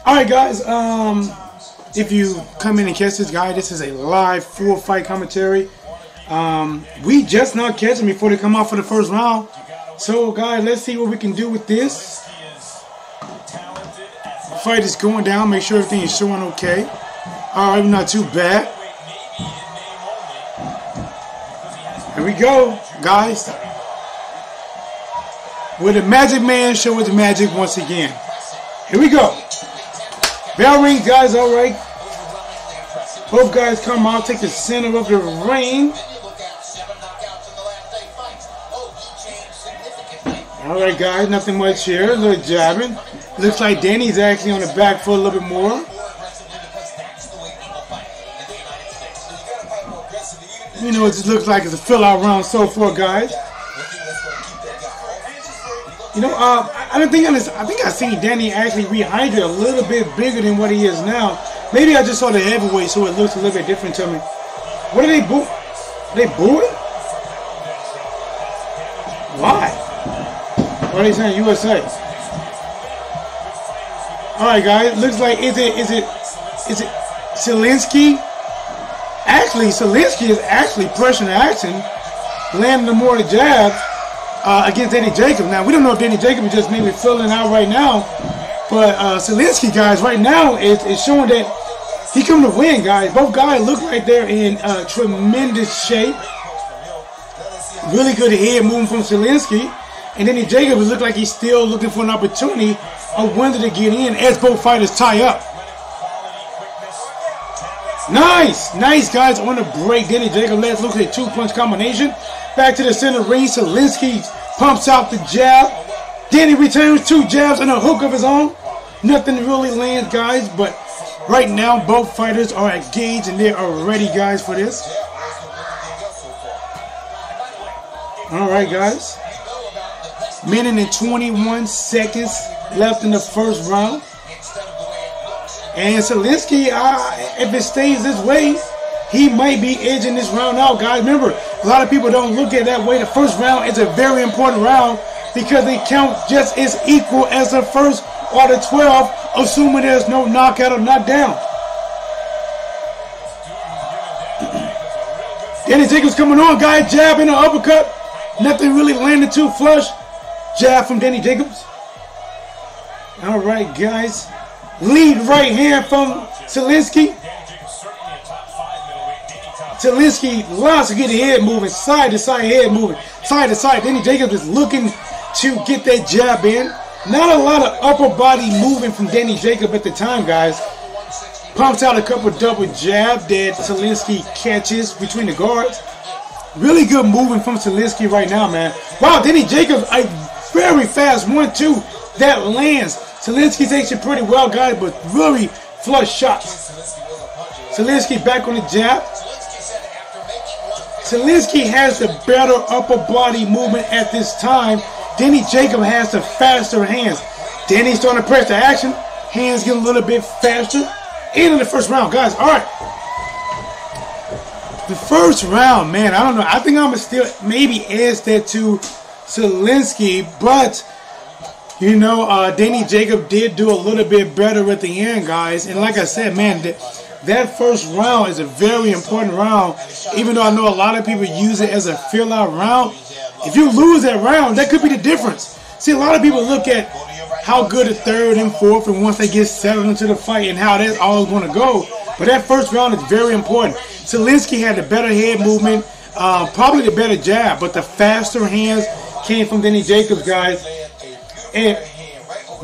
Alright guys, if you come in and catch this guy, this is a live full fight commentary. We just now catch him before they come out for the first round. So guys, let's see what we can do with this. The fight is going down, make sure everything is showing okay. Alright, not too bad. Here we go, guys. With the Magic Man show with the magic once again. Here we go. Bell ring, guys, alright. Both guys come out, take the center of the ring. Alright, guys, nothing much here. A little jabbing. Looks like Danny's actually on the back foot a little bit more. You know, it just looks like it's a fill-out round so far, guys. You know, I think I've seen Danny actually rehydrate a little bit bigger than what he is now. Maybe I just saw the heavyweight, so it looks a little bit different to me. What are they boo? They booing? Why? What are they saying? USA. All right, guys. Looks like is it Sulecki? Actually, Sulecki is actually pressuring the action, landing the more the jabs. Against Danny Jacobs. Now, we don't know if Danny Jacobs is just maybe filling out right now, but Sulecki, guys, right now is showing that he coming to win, guys. Both guys look like they're in tremendous shape. Really good head moving from Sulecki. And Danny Jacobs look like he's still looking for an opportunity of when to get in as both fighters tie up. Nice, guys, on the break. Danny Jacobs, let's look at a two-punch combination. Back to the center ring. Sulecki pumps out the jab. Danny returns two jabs and a hook of his own. Nothing really lands, guys, but right now both fighters are engaged and they are ready, guys, for this. Alright, guys. Minute and 21 seconds left in the first round. And Sulecki, if it stays this way, he might be edging this round out, guys. Remember, a lot of people don't look at that way. The first round is a very important round because they count just as equal as the first or the 12, assuming there's no knockout or knockdown. Danny Jacobs coming on, guys. Jab and an uppercut. Nothing really landed too flush. Jab from Danny Jacobs. All right, guys. Lead right hand from Sulecki. Sulecki loves to get the head moving, side to side, head moving, side to side. Danny Jacobs is looking to get that jab in. Not a lot of upper body moving from Danny Jacobs at the time, guys. Pumps out a couple double jab that Sulecki catches between the guards. Really good moving from Sulecki right now, man. Wow, Danny Jacobs, a very fast 1-2 that lands. Sulecki takes it pretty well, guys, but really flush shots. Sulecki back on the jab. Sulecki has the better upper body movement at this time. Danny Jacobs has the faster hands. Danny's starting to press the action. Hands get a little bit faster. End of the first round, guys. All right. The first round, man, I don't know. I think I'm going to still maybe edge that to Sulecki, but you know, Danny Jacobs did do a little bit better at the end, guys. And like I said, man, that first round is a very important round. Even though I know a lot of people use it as a fill-out round, if you lose that round, that could be the difference. See, a lot of people look at how good the third and fourth and once they get settled into the fight and how that's all going to go. But that first round is very important. Sulecki had the better head movement, probably the better jab, but the faster hands came from Danny Jacobs, guys. And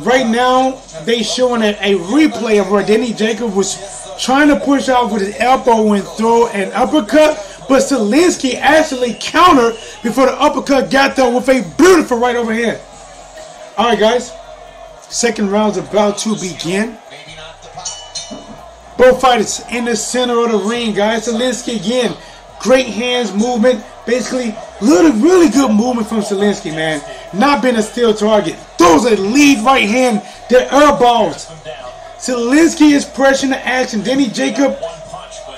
right now, they showing a replay of where Danny Jacobs was trying to push out with his elbow and throw an uppercut, but Sulecki actually countered before the uppercut got there with a beautiful right overhand. All right, guys. Second round's about to begin. Both fighters in the center of the ring, guys. Sulecki again. Great hands movement. Basically, really good movement from Sulecki, man. Not been a still target. Throws a lead right hand. The air balls. Sulecki is pressuring the action. Danny Jacobs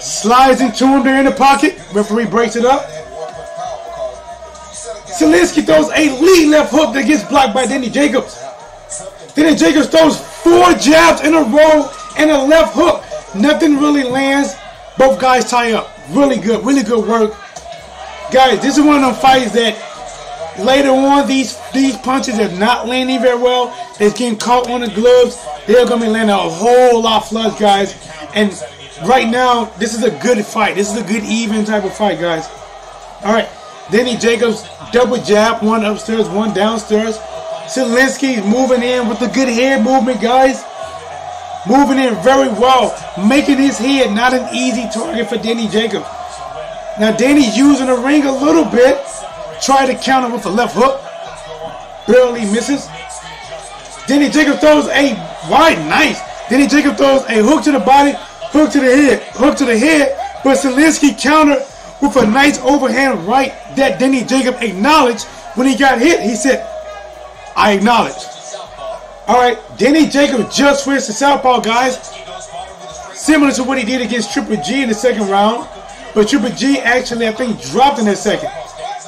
slides into him there in the pocket. Referee breaks it up. Sulecki throws a lead left hook that gets blocked by Danny Jacobs. Danny Jacobs throws 4 jabs in a row and a left hook. Nothing really lands. Both guys tie up. Really good work. Guys, this is one of them fights that later on, these punches are not landing very well. They're getting caught on the gloves. They're going to be landing a whole lot of flush, guys. And right now, this is a good fight. This is a good even type of fight, guys. All right. Danny Jacobs, double jab. One upstairs, one downstairs. Sulecki moving in with a good head movement, guys. Moving in very well. Making his head not an easy target for Danny Jacobs. Now, Danny's using the ring a little bit. Try to counter with a left hook. Barely misses. Danny Jacobs throws a wide, nice. Danny Jacobs throws a hook to the body, hook to the head, hook to the head. But Sulecki countered with a nice overhand right that Danny Jacobs acknowledged when he got hit. He said, I acknowledge. All right, Danny Jacobs just switched to southpaw, guys. Similar to what he did against Triple G in the second round. But Triple G actually, I think, dropped in that second.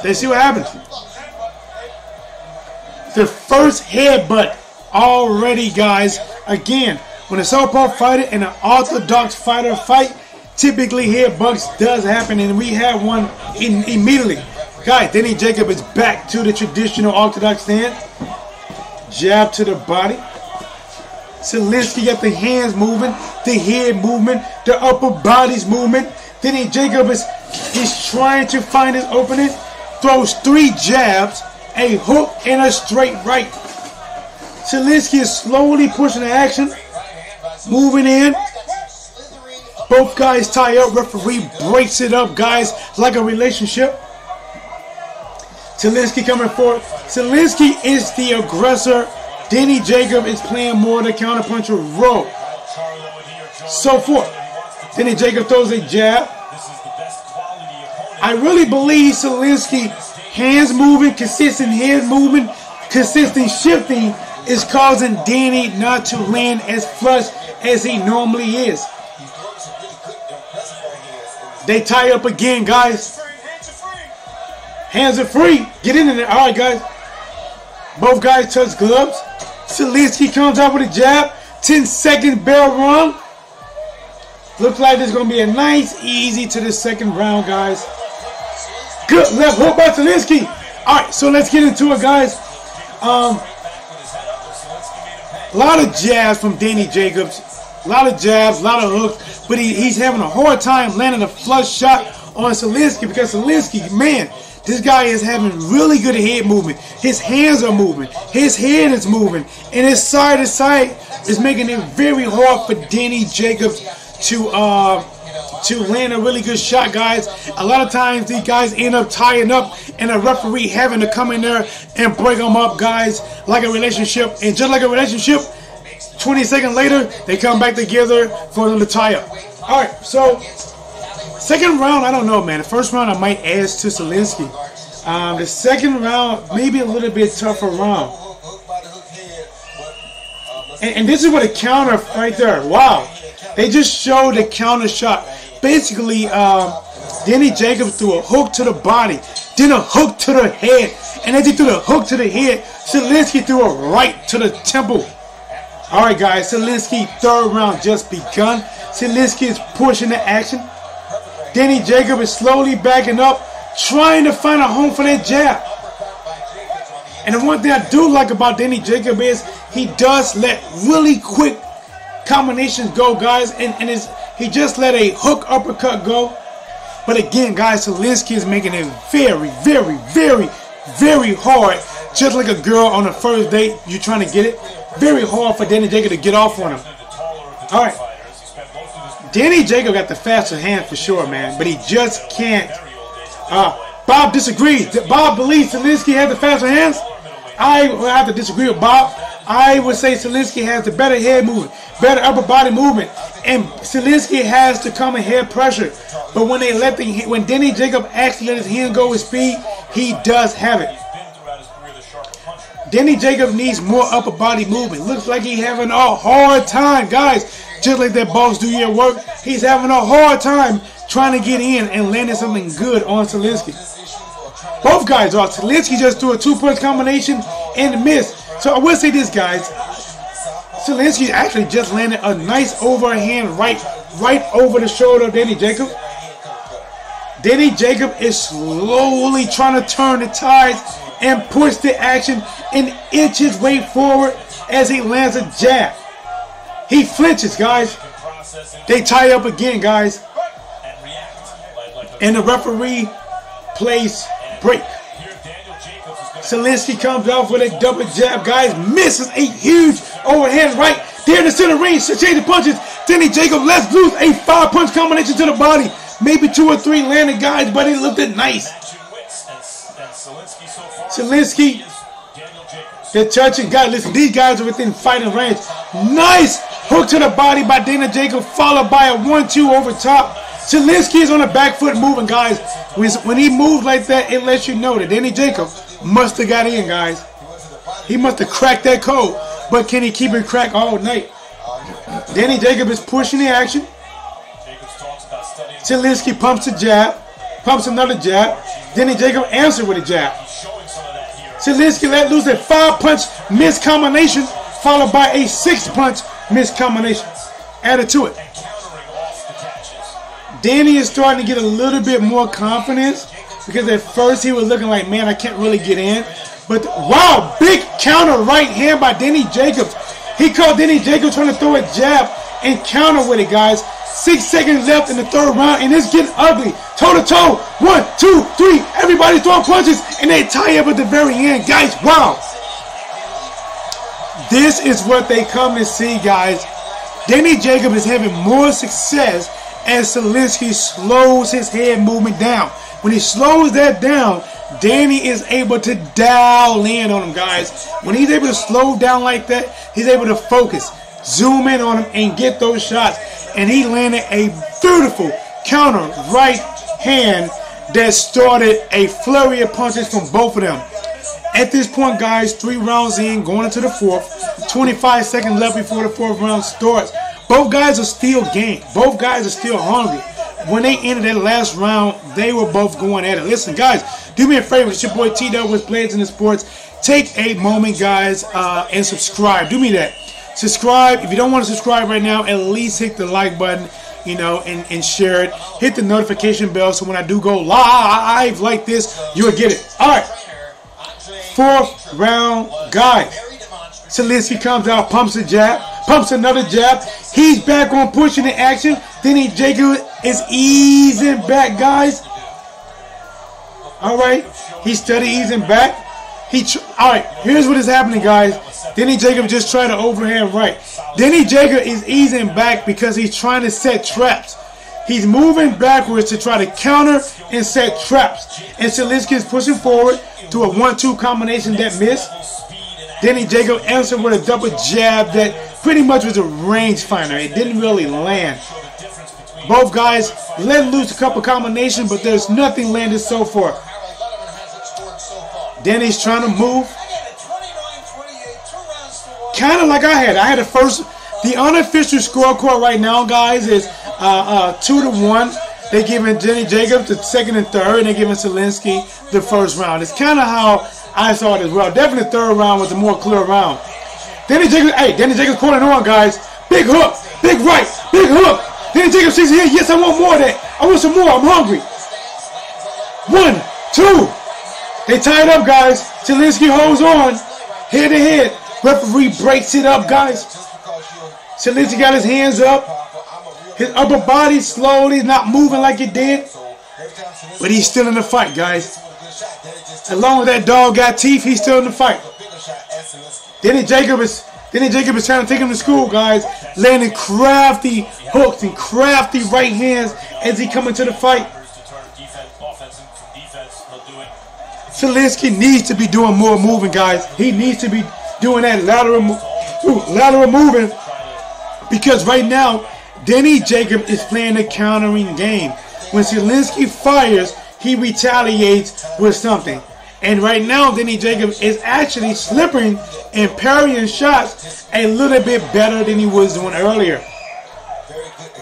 Let's see what happens. The first headbutt already, guys. Again, when a southpaw fighter and an orthodox fighter fight, typically headbutts does happen, and we have one immediately. Guys, Danny Jacobs is back to the traditional orthodox stance. Jab to the body. Sulecki got the hands moving, the head movement, the upper body's movement. Danny Jacobs is trying to find his opening. Throws 3 jabs, a hook, and a straight right. Sulecki is slowly pushing the action. Moving in. Both guys tie up. Referee breaks it up, guys, like a relationship. Sulecki coming forward. Sulecki is the aggressor. Danny Jacobs is playing more the counterpuncher role. So forth. Danny Jacobs throws a jab. I really believe Sulecki, hands moving, consistent head movement, consistent shifting is causing Danny not to land as flush as he normally is. They tie up again, guys. Hands are free. Get in there. All right, guys. Both guys touch gloves. Sulecki comes out with a jab. 10-second bell run. Looks like there's going to be a nice, easy to the second round, guys. Good left hook by Sulecki. All right, so let's get into it, guys. A lot of jabs from Danny Jacobs. A lot of jabs, a lot of hooks. But he's having a hard time landing a flush shot on Sulecki because Sulecki, man, this guy is having really good head movement. His hands are moving. His head is moving. And his side to side is making it very hard for Danny Jacobs to land a really good shot, guys. A lot of times these guys end up tying up and a referee having to come in there and break them up, guys, like a relationship. And just like a relationship, 20 seconds later, they come back together for them to tie up. All right, so second round, I don't know, man. The first round, I might add to Sulecki. The second round, maybe a little bit tougher round. And this is what a counter right there. Wow. They just showed the counter shot. Basically, Danny Jacobs threw a hook to the body, then a hook to the head. And as he threw the hook to the head, Sulecki threw a right to the temple. All right, guys, Sulecki, third round just begun. Sulecki is pushing the action. Danny Jacobs is slowly backing up, trying to find a home for that jab. And the one thing I do like about Danny Jacobs is he does let really quick combinations go, guys, and he just let a hook uppercut go. But again, guys, Sulecki is making it very, very, very, very hard. Just like a girl on a first date, you're trying to get it. Very hard for Danny Jacobs to get off on him. All right. Danny Jacobs got the faster hand for sure, man, but he just can't. Bob disagrees. Bob believes Sulecki has the faster hands. I will have to disagree with Bob. I would say Sulecki has the better head movement, better upper body movement, and Sulecki has to come in head pressure. But when when Danny Jacobs actually let his hand go with speed, he does have it. Danny Jacobs needs more upper body movement. Looks like he's having a hard time, guys. Just like that boss do your work, he's having a hard time trying to get in and landing something good on Sulecki. Both guys are. Sulecki just threw a 2-punch combination and missed. So I will say this, guys. Sulecki actually just landed a nice overhand right over the shoulder of Danny Jacob. Danny Jacob is slowly trying to turn the tides and push the action and inch his way forward as he lands a jab. He flinches, guys. They tie up again, guys. And the referee plays break. Sulecki comes out with a double jab, guys. Misses a huge overhand right there in the center range. Changing punches. Danny Jacob lets loose a 5-punch combination to the body. Maybe 2 or 3 landed, guys, but it looked nice. Sulecki, they're touching. Guys, listen, these guys are within fighting range. Nice hook to the body by Danny Jacob, followed by a 1-2 over top. Sulecki is on the back foot moving, guys. When he moves like that, it lets you know that Danny Jacob must have got in, guys. He must have cracked that code. But can he keep it cracked all night? Danny Jacob is pushing the action. Sulecki pumps a jab, pumps another jab. Danny Jacob answered with a jab. Sulecki let loose a 5-punch missed combination, followed by a 6-punch missed combination. Added to it. Danny is starting to get a little bit more confidence because at first he was looking like, man, I can't really get in. But wow, big counter right hand by Danny Jacobs. He caught Danny Jacobs trying to throw a jab and counter with it, guys. 6 seconds left in the 3rd round, and it's getting ugly. Toe to toe. 1, 2, 3. Everybody's throwing punches, and they tie up at the very end, guys. Wow. This is what they come to see, guys. Danny Jacob is having more success as Sulecki slows his head movement down. When he slows that down, Danny is able to dial in on him, guys. When he's able to slow down like that, he's able to focus, zoom in on him, and get those shots. And he landed a beautiful counter right hand that started a flurry of punches from both of them. At this point, guys, 3 rounds in, going into the 4th. 25 seconds left before the 4th round starts. Both guys are still game. Both guys are still hungry. When they ended that last round, they were both going at it. Listen, guys, do me a favor. It's your boy T-Dub with Blades in the Sports. Take a moment, guys, and subscribe. Do me that. Subscribe. If you don't want to subscribe right now, at least hit the like button, you know, and share it. Hit the notification bell so when I do go live like this, you'll get it. All right. 4th round, guys. Sulecki comes out, pumps a jab, pumps another jab. He's back on pushing the action. Danny Jacob is easing back, guys. All right. He's steady easing back. All right. Here's what is happening, guys. Danny Jacob just tried to overhand right. Danny Jacob is easing back because he's trying to set traps. He's moving backwards to try to counter and set traps. And Sulecki is pushing forward to a 1-2 combination that missed. Danny Jacob answered with a double jab that pretty much was a rangefinder. It didn't really land. Both guys let loose a couple combinations, but there's nothing landed so far. Danny's trying to move. Kind of like I had. I had the unofficial scorecard right now, guys, is 2-1. They're giving Danny Jacobs the 2nd and 3rd, and they're giving Sulecki the 1st round. It's kind of how I saw it as well. Definitely the 3rd round was a more clear round. Danny Jacobs calling on, guys. Big hook, big right, big hook. Danny Jacobs says here, yes, I want more of that. I want some more. I'm hungry. 1, 2. They tie it up, guys. Sulecki holds on, head to head. Referee breaks it up, guys. Sulecki got his hands up. His upper body slowly not moving like it did. But he's still in the fight, guys. As long as that dog got teeth, he's still in the fight. Danny Jacob is trying to take him to school, guys. Landing crafty hooks and crafty right hands as he come into the fight. Sulecki needs to be doing more moving, guys. He needs to be doing that lateral moving, because right now Danny Jacob is playing a countering game. When Sulecki fires, he retaliates with something. And right now, Danny Jacob is actually slipping and parrying shots a little bit better than he was doing earlier.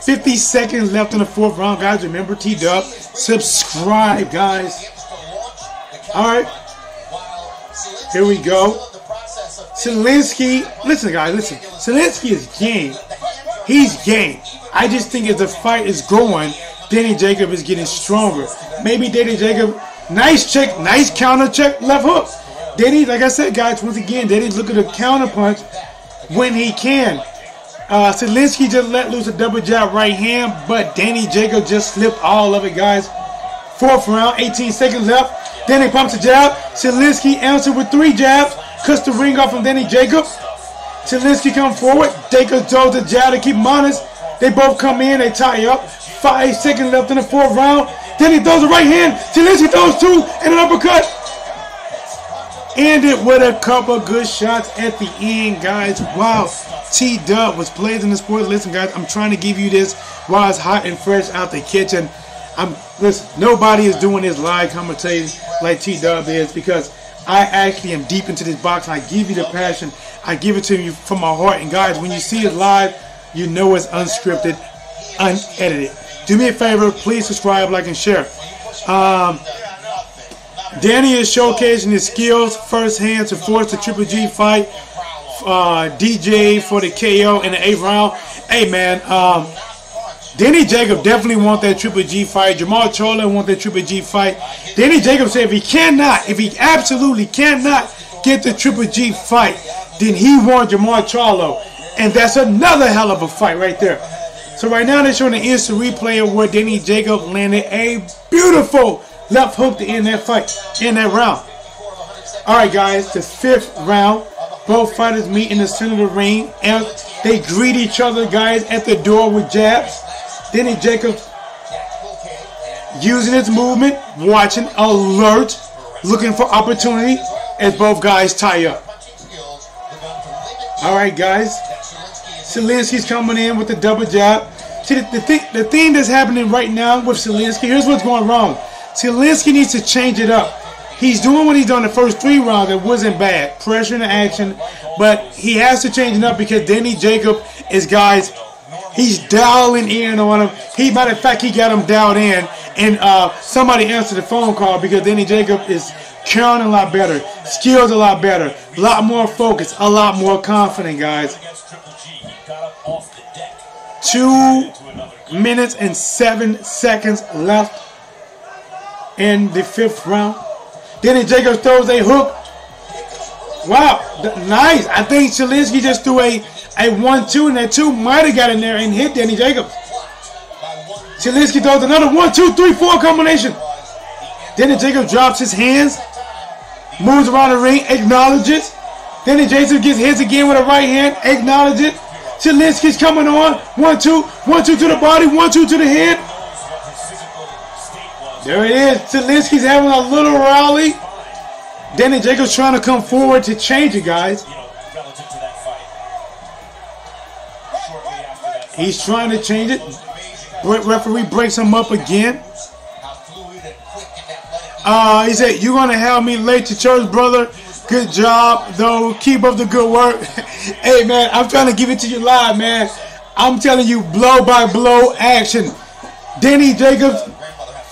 50 seconds left in the 4th round, guys. Remember, T-Dub. Subscribe, guys. All right. Here we go. Sulecki, listen guys, listen. Sulecki is game. He's game. I just think as the fight is going, Danny Jacob is getting stronger. Maybe Danny Jacob, nice check, nice counter check, left hook. Danny, like I said, guys, once again, Danny's looking to counter punch when he can. Sulecki just let loose a double jab right hand, but Danny Jacob just slipped all of it, guys. 4th round, 18 seconds left. Danny pumps a jab. Sulecki answered with 3 jabs. Cuts the ring off from Danny Jacob. Sulecki come forward. Jacob throws the jab to keep him honest. They both come in. They tie up. 5 seconds left in the 4th round. Danny throws the right hand. Sulecki throws 2 and an uppercut. Ended with a couple good shots at the end, guys. Wow. T-Dub was blazing the sport. Listen, guys, I'm trying to give you this while it's hot and fresh out the kitchen. Listen, nobody is doing this live commentating like T-Dub is, because I actually am deep into this box. I give you the passion. I give it to you from my heart. And guys, when you see it live, you know it's unscripted, unedited. Do me a favor, please subscribe, like, and share. Danny is showcasing his skills firsthand to force the Triple G fight. DJ for the KO in the 8th round. Hey man, Danny Jacob definitely want that Triple G fight. Jamal Charlo want that Triple G fight. Danny Jacob said if he absolutely cannot get the Triple G fight, then he wants Jamal Charlo. And that's another hell of a fight right there. So right now they're showing the instant replay of where Danny Jacob landed a beautiful left hook to end that fight, in that round. Alright guys, the 5th round. Both fighters meet in the center of the ring and they greet each other, guys, at the door with jabs. Danny Jacob using his movement, watching, alert, looking for opportunity as both guys tie up. Alright guys, Sulecki's coming in with the double jab. See, the thing that's happening right now with Sulecki, here's what's going wrong. Sulecki needs to change it up. He's doing what he's done the first 3 rounds. It wasn't bad. Pressure in the action. But he has to change it up because Danny Jacob is, guys, he's dialing in on him. Matter of fact, he got him dialed in. And somebody answered the phone call because Danny Jacob is counting a lot better. Skills a lot better. A lot more focused. A lot more confident, guys. 2 minutes and 7 seconds left in the 5th round. Danny Jacob throws a hook. Wow, nice. I think Sulecki just threw a 1-2, and that 2 might have got in there and hit Danny Jacob. Sulecki throws another 1-2-3-4 combination. Danny Jacob drops his hands, moves around the ring, acknowledges. Danny Jacob gets hits again with a right hand, acknowledges. Sulecki's coming on. 1-2, 1-2 to the body, 1-2 to the head. There it is. Sulecki's having a little rally. Danny Jacobs trying to come forward to change it, guys. He's trying to change it. Referee breaks him up again. He said, "You're gonna have me late to church, brother. Good job, though. Keep up the good work." Hey, man, I'm trying to give it to you live, man. I'm telling you, blow by blow action. Danny Jacobs.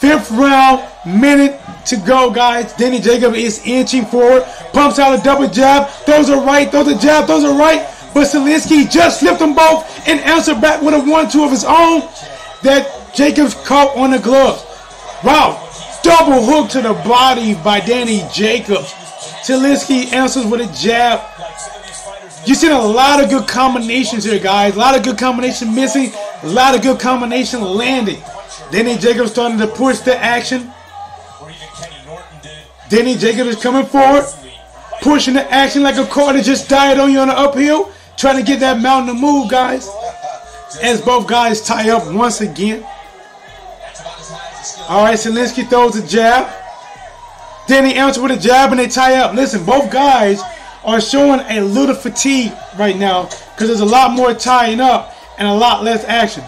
5th round, minute to go, guys. Danny Jacob is inching forward, pumps out a double jab, throws a right, throws a jab, throws a right, but Sulecki just slipped them both and answered back with a 1-2 of his own that Jacobs caught on the gloves. Wow, double hook to the body by Danny Jacobs. Sulecki answers with a jab. You've seen a lot of good combinations here, guys. A lot of good combination missing, a lot of good combination landing. Danny Jacobs starting to push the action. Danny Jacobs is coming forward, pushing the action like a car that just died on you on the uphill, trying to get that mountain to move, guys. As both guys tie up once again. All right, Sulecki throws a jab. Danny answers with a jab and they tie up. Listen, both guys are showing a little fatigue right now because there's a lot more tying up and a lot less action.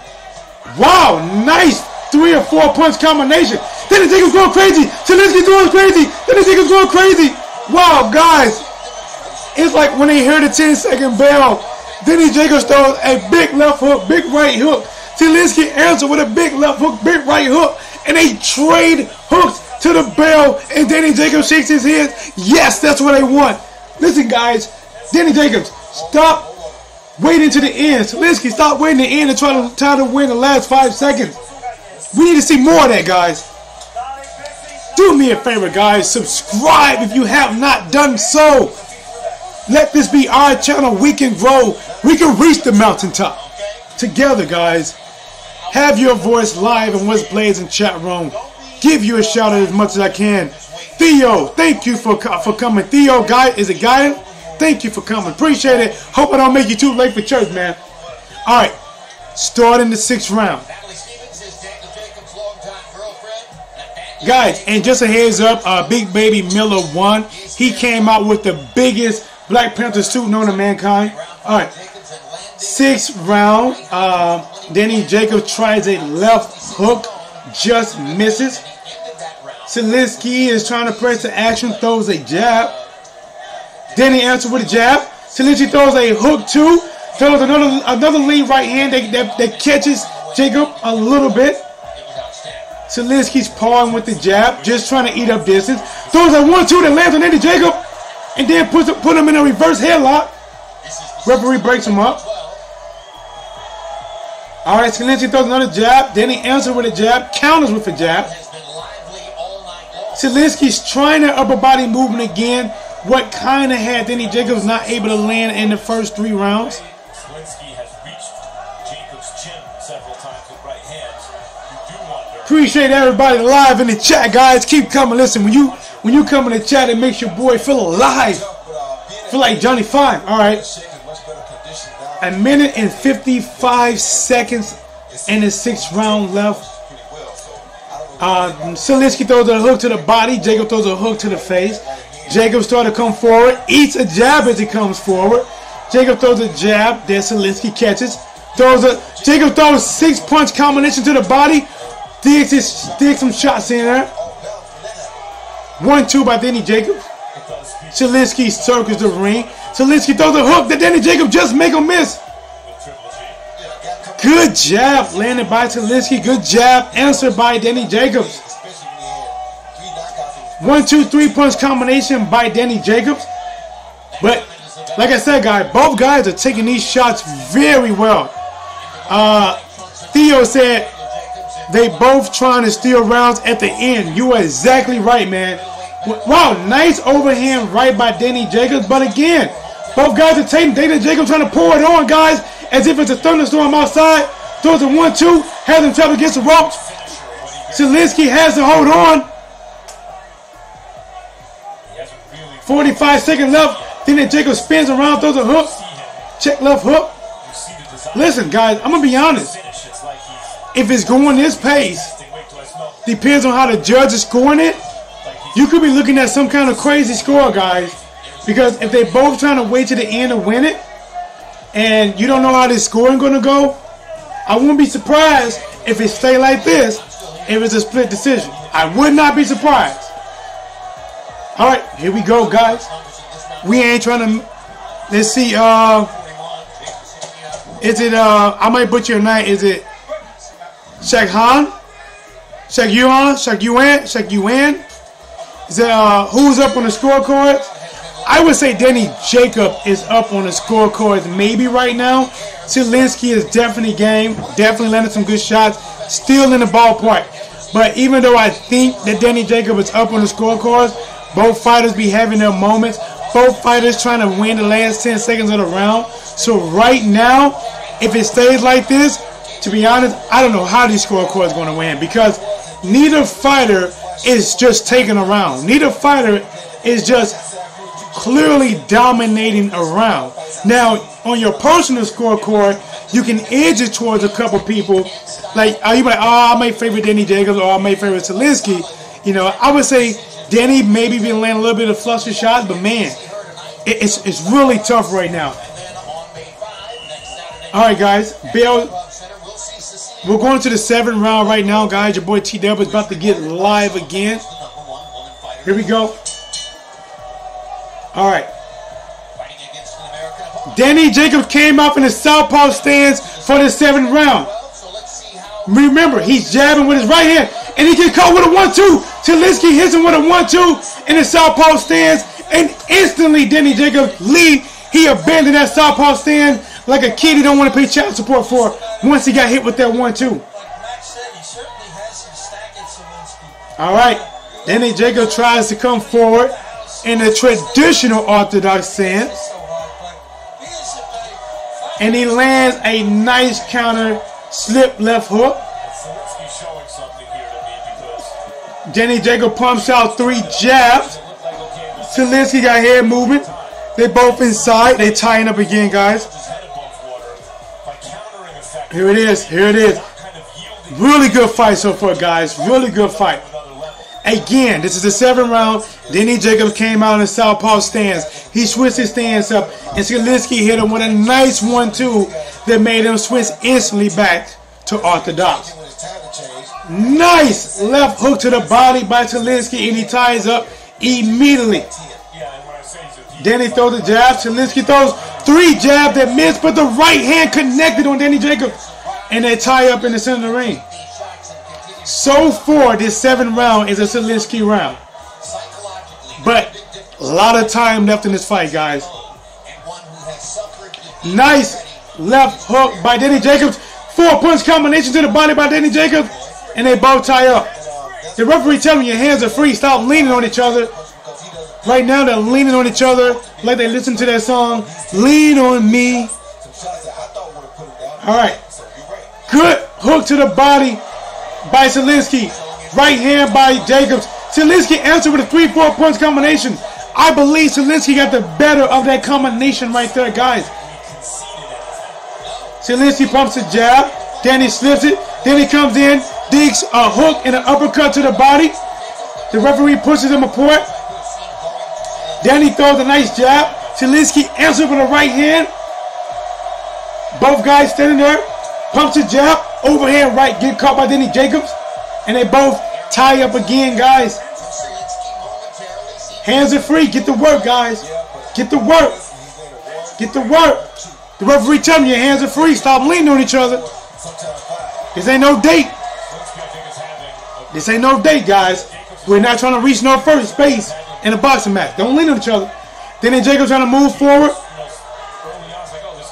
Wow, nice 3 or 4 punch combination. Danny Jacobs going crazy. Sulecki going crazy. Danny Jacobs going crazy. Wow, guys. It's like when they hear the 10-second bell, Danny Jacobs throws a big left hook, big right hook. Sulecki answers with a big left hook, big right hook. And they trade hooks to the bell. And Danny Jacobs shakes his head. Yes, that's what I want. Listen, guys. Danny Jacobs, stop waiting to the end. Sulecki, stop waiting to the end and try to win the last 5 seconds. We need to see more of that, guys. Do me a favor, guys. Subscribe if you have not done so. Let this be our channel. We can grow. We can reach the mountaintop together, guys. Have your voice live in What's Blazing chat room. Give you a shout out as much as I can. Theo, thank you for coming. Theo, guy, is it Guy? Thank you for coming. Appreciate it. Hope I don't make you too late for church, man. All right, starting the 6th round. Guys, and just a heads up, Big Baby Miller won. He came out with the biggest Black Panther suit known to mankind. All right, 6th round. Danny Jacobs tries a left hook, just misses. Sulecki is trying to press the action, throws a jab. Danny answers with a jab. Sulecki throws a hook too. Throws another lead right hand that catches Jacob a little bit. Sulecki's pawing with the jab, just trying to eat up distance. Throws a 1-2 that lands on Danny Jacob, and then put him in a reverse headlock. Referee breaks him up. All right, Sulecki throws another jab. Danny answers with a jab, counters with a jab. Sulecki's trying the upper body movement again. What kind of had Danny Jacobs not able to land in the first 3 rounds? Sulecki has reached Jacobs' chin several times with right hands. You do wonder. Appreciate everybody live in the chat, guys. Keep coming. Listen, when you come in the chat, it makes your boy feel alive. Feel like Johnny Fine. All right. 1 minute and 55 seconds in the 6th round left. Sulecki throws a hook to the body. Jacob throws a hook to the face. Jacob starts to come forward. Eats a jab as he comes forward. Jacob throws a jab that Sulecki catches. Jacob throws 6-punch combination to the body. Digs some shots in there. 1-2 by Danny Jacobs. Sulecki circles the ring. Sulecki throws a hook that Danny Jacobs just make him miss. Good jab landed by Sulecki. Good jab answered by Danny Jacobs. 1-2 3-punch combination by Danny Jacobs. But like I said, guys, both guys are taking these shots very well. Theo said they both trying to steal rounds at the end. You are exactly right, man. Wow, nice overhand right by Danny Jacobs. But again, both guys are taking Danny Jacobs trying to pour it on, guys, as if it's a thunderstorm outside. Throws a 1-2, has him trapped against the ropes. Sulecki has to hold on. 45 seconds left. Danny Jacobs spins around, throws a hook. Check left hook. Listen, guys, I'm going to be honest. If it's going this pace, depends on how the judge is scoring it. You could be looking at some kind of crazy score, guys. Because if they both trying to wait to the end to win it, and you don't know how this scoring going to go, I wouldn't be surprised if it stay like this, if it's a split decision. I would not be surprised. All right, here we go, guys. We ain't trying to, let's see, is it, I might butcher your name, is it Shaq Yuan? Is it, who's up on the scorecard? I would say Danny Jacob is up on the scorecards maybe right now. Sulecki is definitely game, definitely landed some good shots, still in the ballpark. But even though I think that Danny Jacob is up on the scorecards, both fighters be having their moments. Both fighters trying to win the last 10 seconds of the round. So right now, if it stays like this, to be honest, I don't know how these scorecards are going to win, because neither fighter is just taking a round. Neither fighter is just clearly dominating a round. Now, on your personal scorecard, you can edge it towards a couple people. Like, you might, I may favor Danny Jacobs, or I may favor Sulecki. You know, I would say Danny maybe been landing a little bit of fluster shots, but man, it's really tough right now. All right, guys, we're going to the 7th round right now, guys. Your boy T-Dub is about to get live again. Here we go. All right. Danny Jacobs came out in the southpaw stance for the 7th round. Remember, he's jabbing with his right hand, and he gets caught with a 1-2. Sulecki hits him with a 1-2 in the southpaw stance, and instantly Danny Jacobs lead He abandoned that southpaw stand like a kid he don't want to pay child support for once he got hit with that 1-2. All right. Danny Jacob tries to come forward in the traditional Orthodox stance. And he lands a nice counter slip left hook. Danny Jacob pumps out 3 jabs. Sulecki got head movement. They both inside. They tying up again, guys. Here it is. Here it is. Really good fight so far, guys. Really good fight. Again, this is the 7th round. Danny Jacobs came out in southpaw stance. He switched his stance up, and Sulecki hit him with a nice 1-2 that made him switch instantly back to orthodox. Nice left hook to the body by Sulecki, and he ties up immediately. Danny throws the jab. Sulecki throws 3 jabs that missed, but the right hand connected on Danny Jacobs, and they tie up in the center of the ring. So far, this 7th round is a Sulecki round. But a lot of time left in this fight, guys. Nice left hook by Danny Jacobs. 4-punch combination to the body by Danny Jacobs. And they both tie up. The referee telling you your hands are free. Stop leaning on each other. Right now, they're leaning on each other like they listen to that song, Lean on Me. All right. Good hook to the body by Sulecki. Right hand by Jacobs. Sulecki answered with a 3-4 punch combination. I believe Sulecki got the better of that combination right there, guys. Sulecki pumps a jab. Danny slips it. Then he comes in, digs a hook and an uppercut to the body. The referee pushes him apart. Danny throws a nice jab. Sulecki answers with a right hand. Both guys standing there. Pumps a jab. Overhand right. Get caught by Danny Jacobs. And they both tie up again, guys. Hands are free. Get to work, guys. Get to work. Get to work. The referee telling you your hands are free. Stop leaning on each other. This ain't no date. This ain't no date, guys. We're not trying to reach no first base in a boxing match. Don't lean on each other. Danny Jacobs trying to move forward.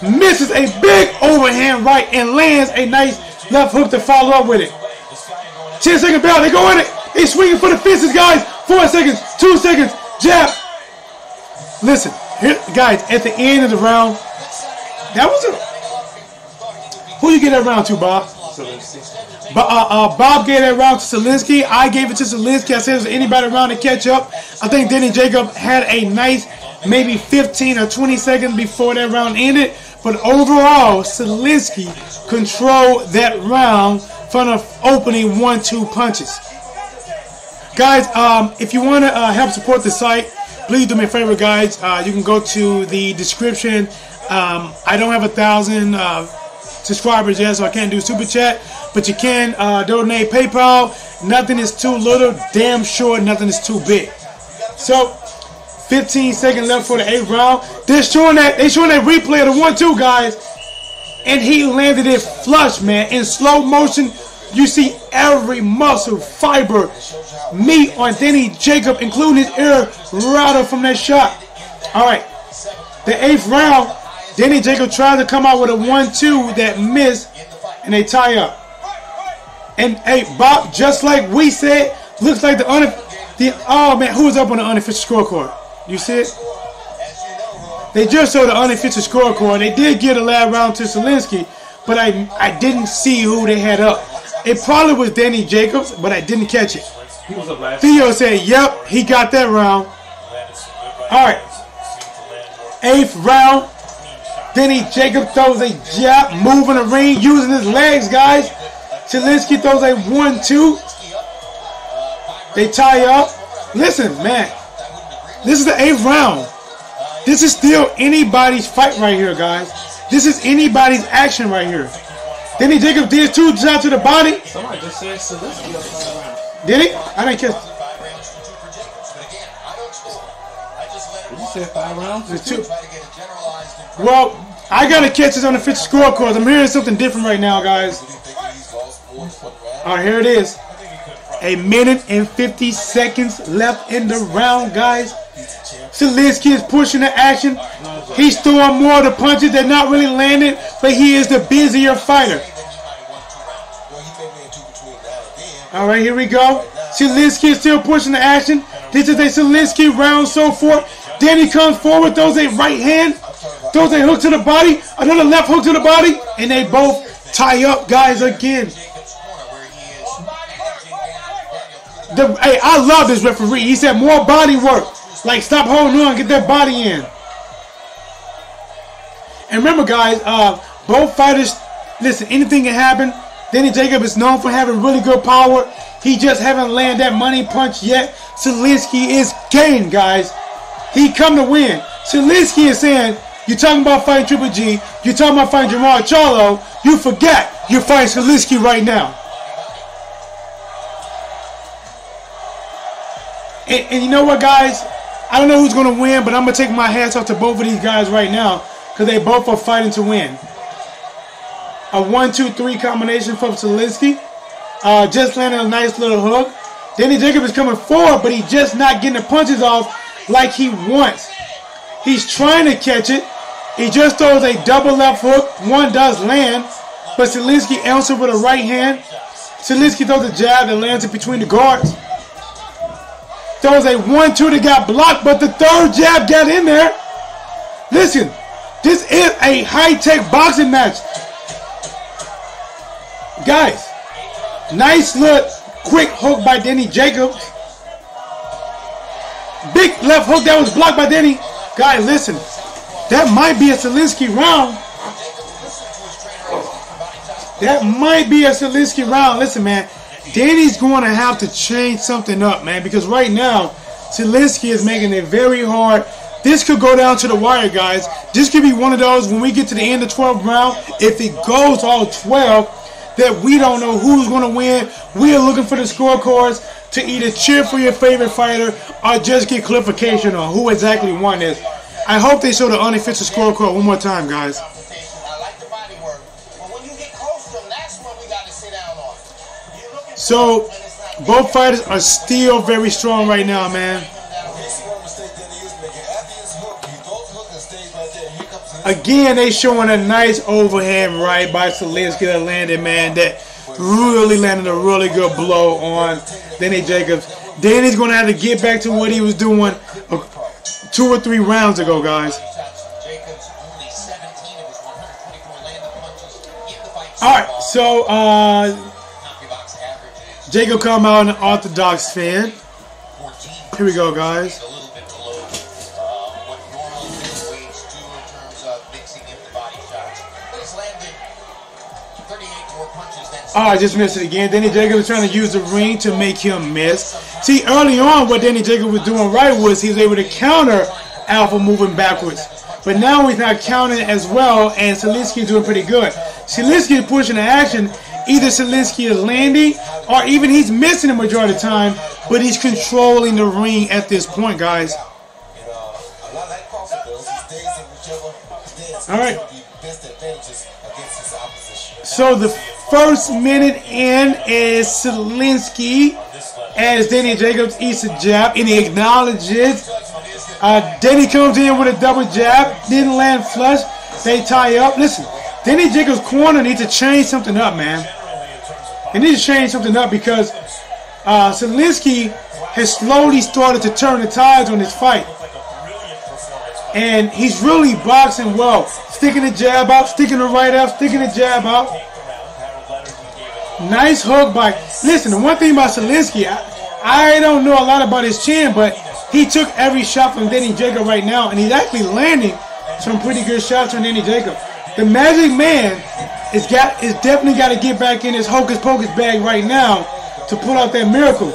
Misses a big overhand right and lands a nice left hook to follow up with it. 10-second bell. They go in it. They swinging for the fences, guys. 4 seconds. 2 seconds. Jab. Listen, here, guys, at the end of the round, that was a... Who you get that round to, Bob? Bob gave that round to Sulecki. I gave it to Sulecki. I said, is anybody around to catch up? I think Danny Jacob had a nice maybe 15 or 20 seconds before that round ended. But overall, Sulecki controlled that round from the opening 1-2 punches. Guys, if you want to help support the site, please do me a favor, guys. You can go to the description. I don't have 1,000 subscribers yet, so I can't do super chat, but you can donate PayPal. Nothing is too little, damn sure nothing is too big. So 15 seconds left for the 8th round. They're showing that replay of the 1-2, guys, and he landed it flush, man. In slow motion, you see every muscle fiber meet on Danny Jacob, including his ear rattle from that shot. All right, the 8th round, Danny Jacob tried to come out with a 1-2 that missed, and they tie up. And hey, Bob, just like we said, looks like oh man, who was up on the unofficial scorecard? You see it? They just showed the unofficial scorecard. They did get a last round to Sulecki, but I didn't see who they had up. It probably was Danny Jacobs, but I didn't catch it. Theo said, yep, he got that round. All right, 8th round. Danny Jacob throws a jab, moving the ring, using his legs, guys. Sulecki throws a 1-2. They tie up. Listen, man, this is the 8th round. This is still anybody's fight right here, guys. This is anybody's action right here. Danny Jacob did 2 shots to the body. Somebody just said Sulecki up 5 rounds. Did he? I didn't catch. Did you say 5 rounds? It's 2. Well, I gotta catch this on the official scorecard. I'm hearing something different right now, guys. All right, here it is. 1 minute and 50 seconds left in the round, guys. Sulecki is pushing the action. He's throwing more of the punches. They're not really landing, but he is the busier fighter. All right, here we go. Sulecki is still pushing the action. This is a Sulecki round so forth. Then he comes forward, throws a right hand, throws a hook to the body, another left hook to the body, and they both tie up, guys, again. Hey, I love this referee. He said more body work. Like, stop holding on, get that body in. And remember, guys, both fighters, listen, anything can happen. Danny Jacobs is known for having really good power. He just haven't landed that money punch yet. Sulecki is game, guys. He come to win. Sulecki is saying, you're talking about fighting Triple G. You're talking about fighting Jamal Charlo. You forget you're fighting Sulecki right now. And you know what, guys? I don't know who's going to win, but I'm going to take my hats off to both of these guys right now because they both are fighting to win. A 1-2-3 combination from Sulecki. Just landed a nice little hook. Danny Jacobs is coming forward, but he's just not getting the punches off like he wants. He's trying to catch it. He just throws a double left hook. One does land, but Sulecki answers with a right hand. Sulecki throws a jab that lands in between the guards. Throws a 1-2 that got blocked, but the third jab got in there. Listen, this is a high-tech boxing match. Guys, nice little quick hook by Danny Jacobs. Big left hook that was blocked by Danny. Guys, listen, that might be a Sulecki round. That might be a Sulecki round. Listen, man. Danny's going to have to change something up, man, because right now, Sulecki is making it very hard. This could go down to the wire, guys. This could be one of those when we get to the end of the 12th round, if it goes all 12, that we don't know who's going to win. We are looking for the scorecards to either cheer for your favorite fighter or just get clarification on who exactly won this. I hope they show the unofficial scorecard one more time, guys. So, both fighters are still very strong right now, man. Again, they showing a nice overhand right by Sulecki that landed, man. That really landed a really good blow on Danny Jacobs. Danny's going to have to get back to what he was doing 2 or 3 rounds ago, guys. Alright, so, Jacob come out an Orthodox fan. Here we go, guys. Oh, I just missed it again. Danny Jacobs is trying to use the ring to make him miss. See, early on, what Danny Jacobs was doing right was he was able to counter Alpha moving backwards. But now he's not counting as well, and Sulecki is doing pretty good. Sulecki is pushing the action. Either Sulecki is landing, or even he's missing the majority of the time, but he's controlling the ring at this point, guys. Alright. So the first minute in is Sulecki as Danny Jacobs eats a jab, and he acknowledges. Danny comes in with a double jab, didn't land flush. They tie up. Listen, Danny Jacobs' corner needs to change something up, man. He needs to change something up because Sulecki has slowly started to turn the tides on this fight. And he's really boxing well. Sticking the jab out, sticking the right out, sticking the jab out. Nice hook by... Listen, the one thing about Sulecki, I don't know a lot about his chin, but he took every shot from Danny Jacobs right now, and he's actually landing some pretty good shots from Danny Jacobs. The Magic Man is definitely got to get back in his hocus pocus bag right now to pull out that miracle.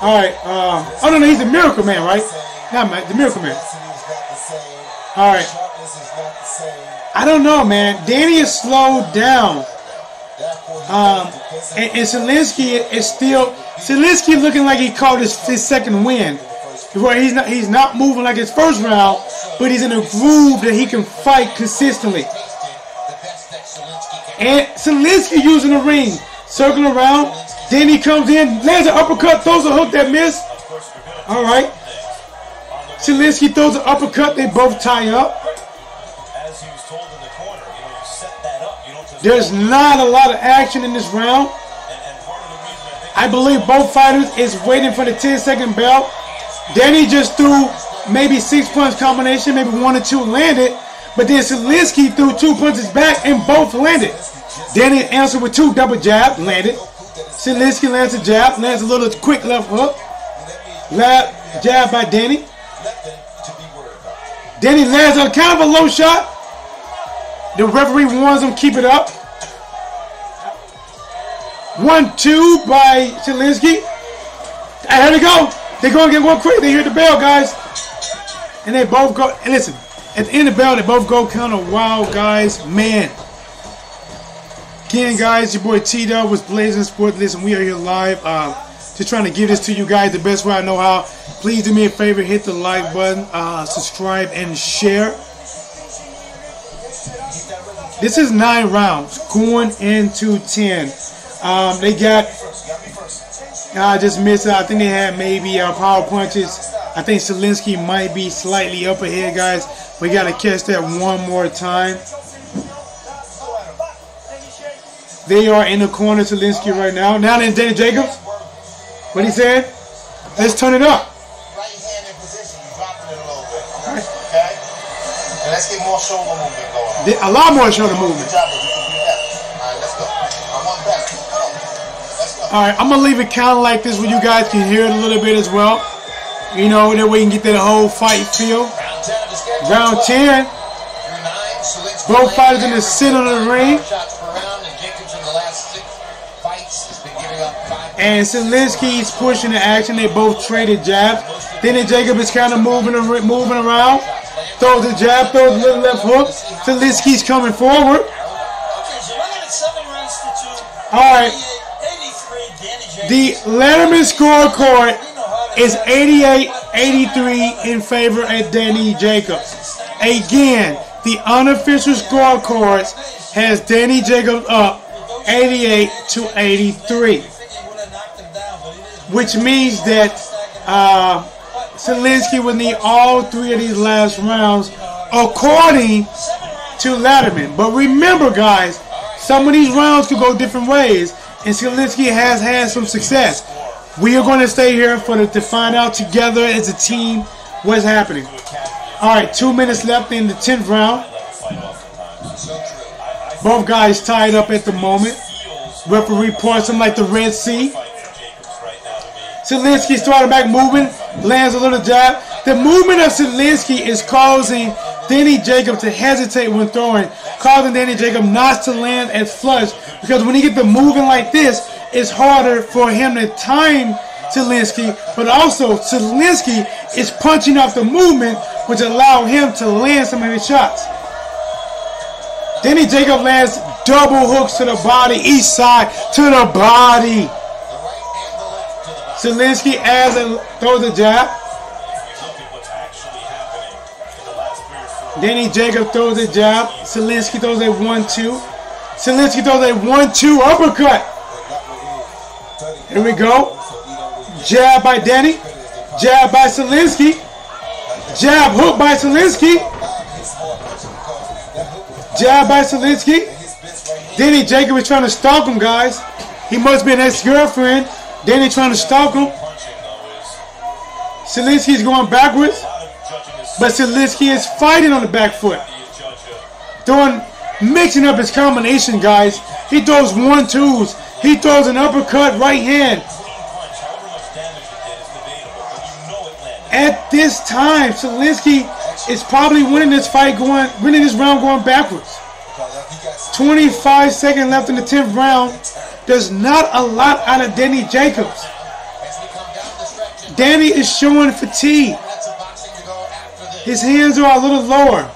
All right. Oh no, he's the Miracle Man, right? Not the Miracle Man. All right. I don't know, man. Danny is slowed down. And Sulecki is still looking like he caught his second win. Where he's not moving like his first round, but he's in a groove that he can fight consistently. And Sulecki using the ring, circling around. Danny comes in, lands an uppercut, throws a hook that missed. All right. Sulecki throws an uppercut. They both tie up. As he was told in the corner, you set that up. You don't just There's not a lot of action in this round. and part of the reason I think I believe both fighters is waiting for the 10-second bell. Danny just threw maybe 6-punch combination, maybe 1 or 2 landed, but then Sulecki threw 2 punches back and both landed. Danny answered with 2 double jab, landed. Sulecki lands a jab, lands a little quick left hook. Left jab by Danny. nothing to be worried about. Danny lands on kind of a low shot. The referee warns him, keep it up. 1-2 by Sulecki. Here they go. They're going to get one quick. They hear the bell, guys. And they both go. And listen, at the end of the bell, they both go kind of wild, guys. Man. Again, guys, your boy T-Dub was Blazing Sports. Listen, we are here live. Just trying to give this to you guys the best way I know how. Please do me a favor. Hit the like button. Subscribe and share. This is 9 rounds going into 10. They got, I just missed it. I think they had maybe power punches. I think Sulecki might be slightly up ahead, guys. We got to catch that one more time. They are in the corner, Sulecki, right now. Now then, Danny Jacobs. What he said? Let's turn it up. Right hand in position, you dropping it a little bit. Okay? And let's get more shoulder movement going on. A lot more shoulder movement. Good job, but you can do that. Alright, let's go. I want better. Let's go. Alright, I'm going to leave it kind of like this where you guys can hear it a little bit as well. You know, that way you can get that whole fight feel. Round 10 of the schedule. Round 10. Both fighters in the center of the ring. Shots per round, and Jacobs in the last 6 fights has been giving up 5. And Sulecki's pushing the action. They both traded jabs. Then Jacob is kind of moving around. Throws a jab, throws a little left hook. Sulecki's coming forward. Alright. The Letterman scorecard is 88-83 in favor of Danny Jacobs. Again, the unofficial scorecards has Danny Jacobs up 88-83. Which means that Sulecki would need all 3 of these last rounds according to Letterman. But remember, guys, some of these rounds could go different ways, and Sulecki has had some success. We are going to stay here to find out together as a team what's happening. All right, 2 minutes left in the 10th round. Both guys tied up at the moment. Referee points them like the Red Sea. Sulecki started back moving, lands a little jab. The movement of Sulecki is causing Danny Jacobs to hesitate when throwing, causing Danny Jacobs not to land as flush, because when he gets the moving like this, it's harder for him to time Sulecki, but also Sulecki is punching off the movement, which allow him to land some of his shots. Danny Jacobs lands double hooks to the body, each side to the body. Sulecki adds and throws a jab. Danny Jacobs throws a jab. Sulecki throws a 1-2. Sulecki throws a 1-2 uppercut. Here we go. Jab by Danny. Jab by Sulecki. Jab hook by Sulecki. Jab by Sulecki. Danny Jacobs is trying to stalk him, guys. He must be an ex-girlfriend. Danny trying to stalk him. Sulecki is going backwards, but Sulecki is fighting on the back foot. Mixing up his combination, guys. He throws 1-2s. He throws an uppercut right hand. At this time, Sulecki is probably winning this round going backwards. 25 seconds left in the 10th round. There's not a lot out of Danny Jacobs. Danny is showing fatigue. His hands are a little lower.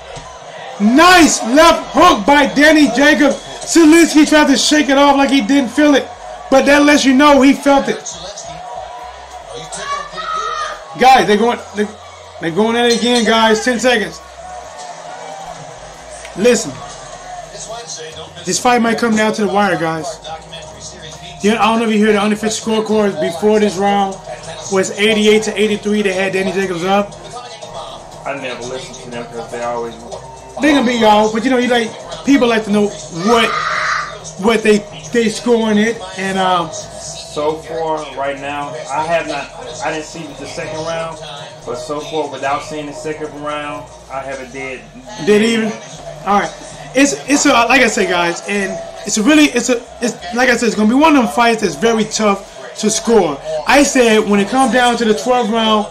Nice left hook by Danny Jacobs. Sulecki tried to shake it off like he didn't feel it, but that lets you know he felt it. Guys, they're going at it again, guys. 10 seconds. Listen, this fight might come down to the wire, guys. I don't know if you hear the unofficial scorecards before this round was 88-83. They had Danny Jacobs up. I never listen to them because they always. They gonna be y'all, but you know, people like to know what they scoring it, and so far right now, I didn't see the second round, but so far without seeing the second round, I haven't did even. All right, it's like I say, guys, and it's like I said, it's gonna be one of them fights that's very tough to score. I said when it comes down to the 12th round,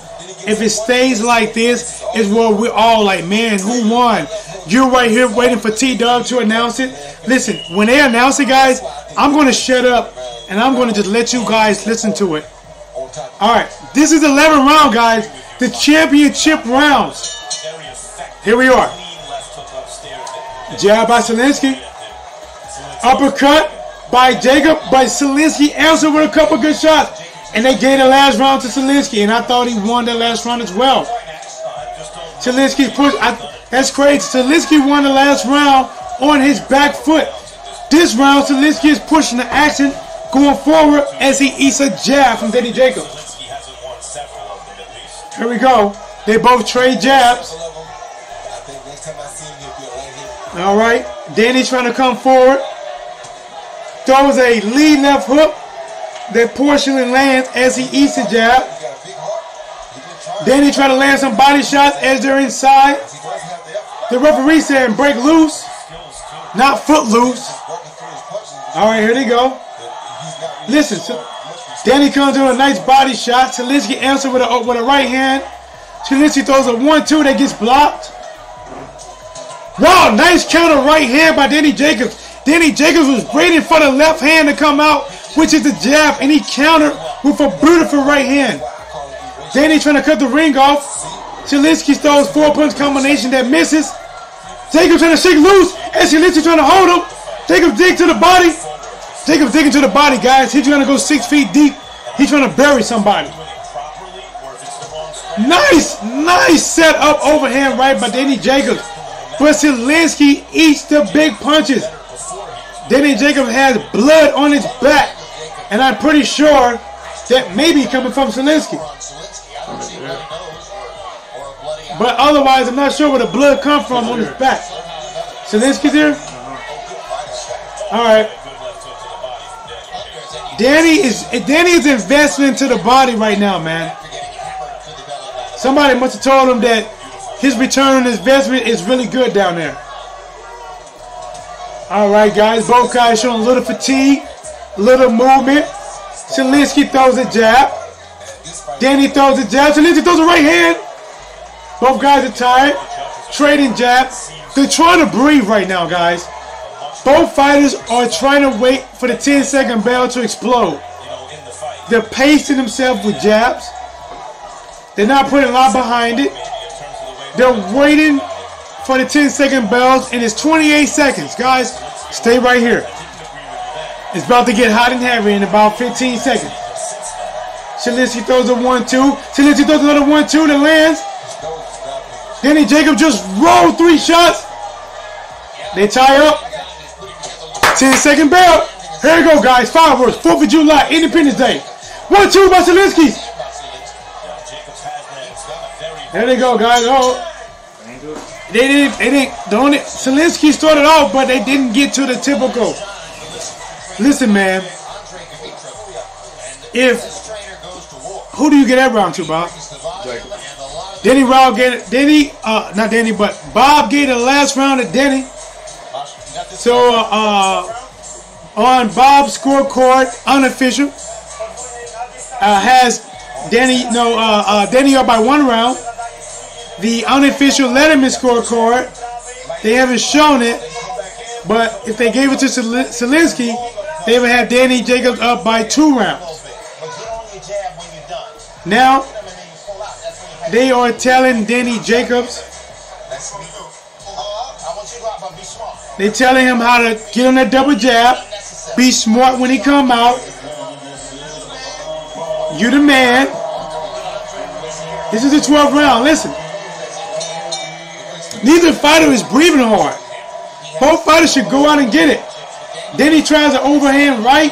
if it stays like this, is where we're all like, man, who won? You're right here waiting for T-Dub to announce it. Listen, when they announce it, guys, I'm going to shut up and I'm going to just let you guys listen to it. All right, this is the 11th round, guys. The championship rounds. Here we are. Jab by Sulecki. Uppercut by Jacob, but Sulecki answered with a couple good shots. And they gave the last round to Sulecki, and I thought he won the last round as well. Sulecki pushed. That's crazy. Sulecki won the last round on his back foot. This round, Sulecki is pushing the action, going forward as he eats a jab from Danny Jacob. Here we go. They both trade jabs. All right. Danny's trying to come forward. Throws a lead left hook that porcelain lands as he eats a jab. Danny trying to land some body shots as they're inside. The referee said break loose, not foot loose. All right, here they go. Listen, Danny comes in with a nice body shot. Sulecki answers with a right hand. Sulecki throws a 1-2 that gets blocked. Wow, nice counter right hand by Danny Jacobs. Danny Jacobs was waiting for the left hand to come out, which is the jab, and he countered with a beautiful right hand. Danny trying to cut the ring off. Sulecki throws 4-punch combination that misses. Jacob trying to shake loose, and Sulecki trying to hold him. Jacob dig to the body. Jacob digging to the body, guys. He's trying to go 6 feet deep. He's trying to bury somebody. Nice set up overhand right by Danny Jacobs. But Sulecki eats the big punches. Danny Jacobs has blood on his back, and I'm pretty sure that may be coming from Sulecki. But otherwise, I'm not sure where the blood comes from on his back. Sulecki's here? All right. Danny is investing into the body right now, man. Somebody must have told him that his return on investment is really good down there. All right, guys. Both guys showing a little fatigue, a little movement. Sulecki throws a jab. Danny throws a jab. Sulecki throws a right hand. Both guys are tired. Trading jabs. They're trying to breathe right now, guys. Both fighters are trying to wait for the 10-second bell to explode. They're pacing themselves with jabs. They're not putting a lot behind it. They're waiting for the 10-second bells, and it's 28 seconds. Guys, stay right here. It's about to get hot and heavy in about 15 seconds. Sulecki throws a 1-2. Sulecki throws another 1-2 that lands. Danny Jacob just rolled 3 shots. They tie up. 10-second bell. Here we go, guys. Fireworks. 4th of July, Independence Day. 1-2 by Sulecki. There they go, guys. Oh, they didn't. Sulecki started off, but they didn't get to the typical. Listen, man. Who do you get that round to, Bob? Bob gave the last round to Denny. So on Bob's scorecard, unofficial, has Denny up by 1 round. The unofficial Letterman scorecard, they haven't shown it, but if they gave it to Sulecki, they would have Danny Jacobs up by 2 rounds. Now, they are telling Danny Jacobs, they're telling him how to get on that double jab, be smart when he come out. You the man. This is the 12th round. Listen. Neither fighter is breathing hard. Both fighters should go out and get it. Then he tries an overhand right.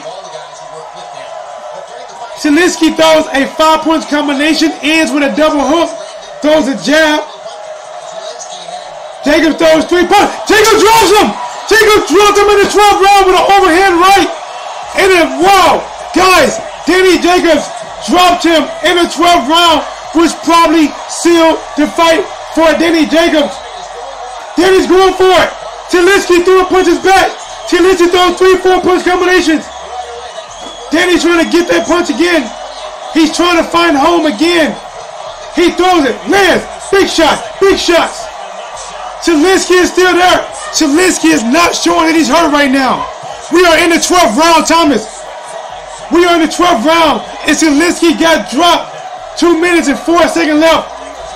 Sulecki throws a 5-punch combination, ends with a double hook, throws a jab. Jacobs throws 3 punches. Jacobs drops him. Jacobs dropped him in the 12th round with an overhand right. And then, wow, guys, Danny Jacobs dropped him in the 12th round, which probably sealed the fight for Danny Jacobs. Danny's going for it. Sulecki throwing punches back. Sulecki throwing 3-4 punch combinations. Danny's trying to get that punch again. He's trying to find home again. He throws it, lands, big shots, big shots. Sulecki is still there. Sulecki is not showing that he's hurt right now. We are in the 12th round, Thomas. We are in the 12th round, and Sulecki got dropped. 2 minutes and 4 seconds left,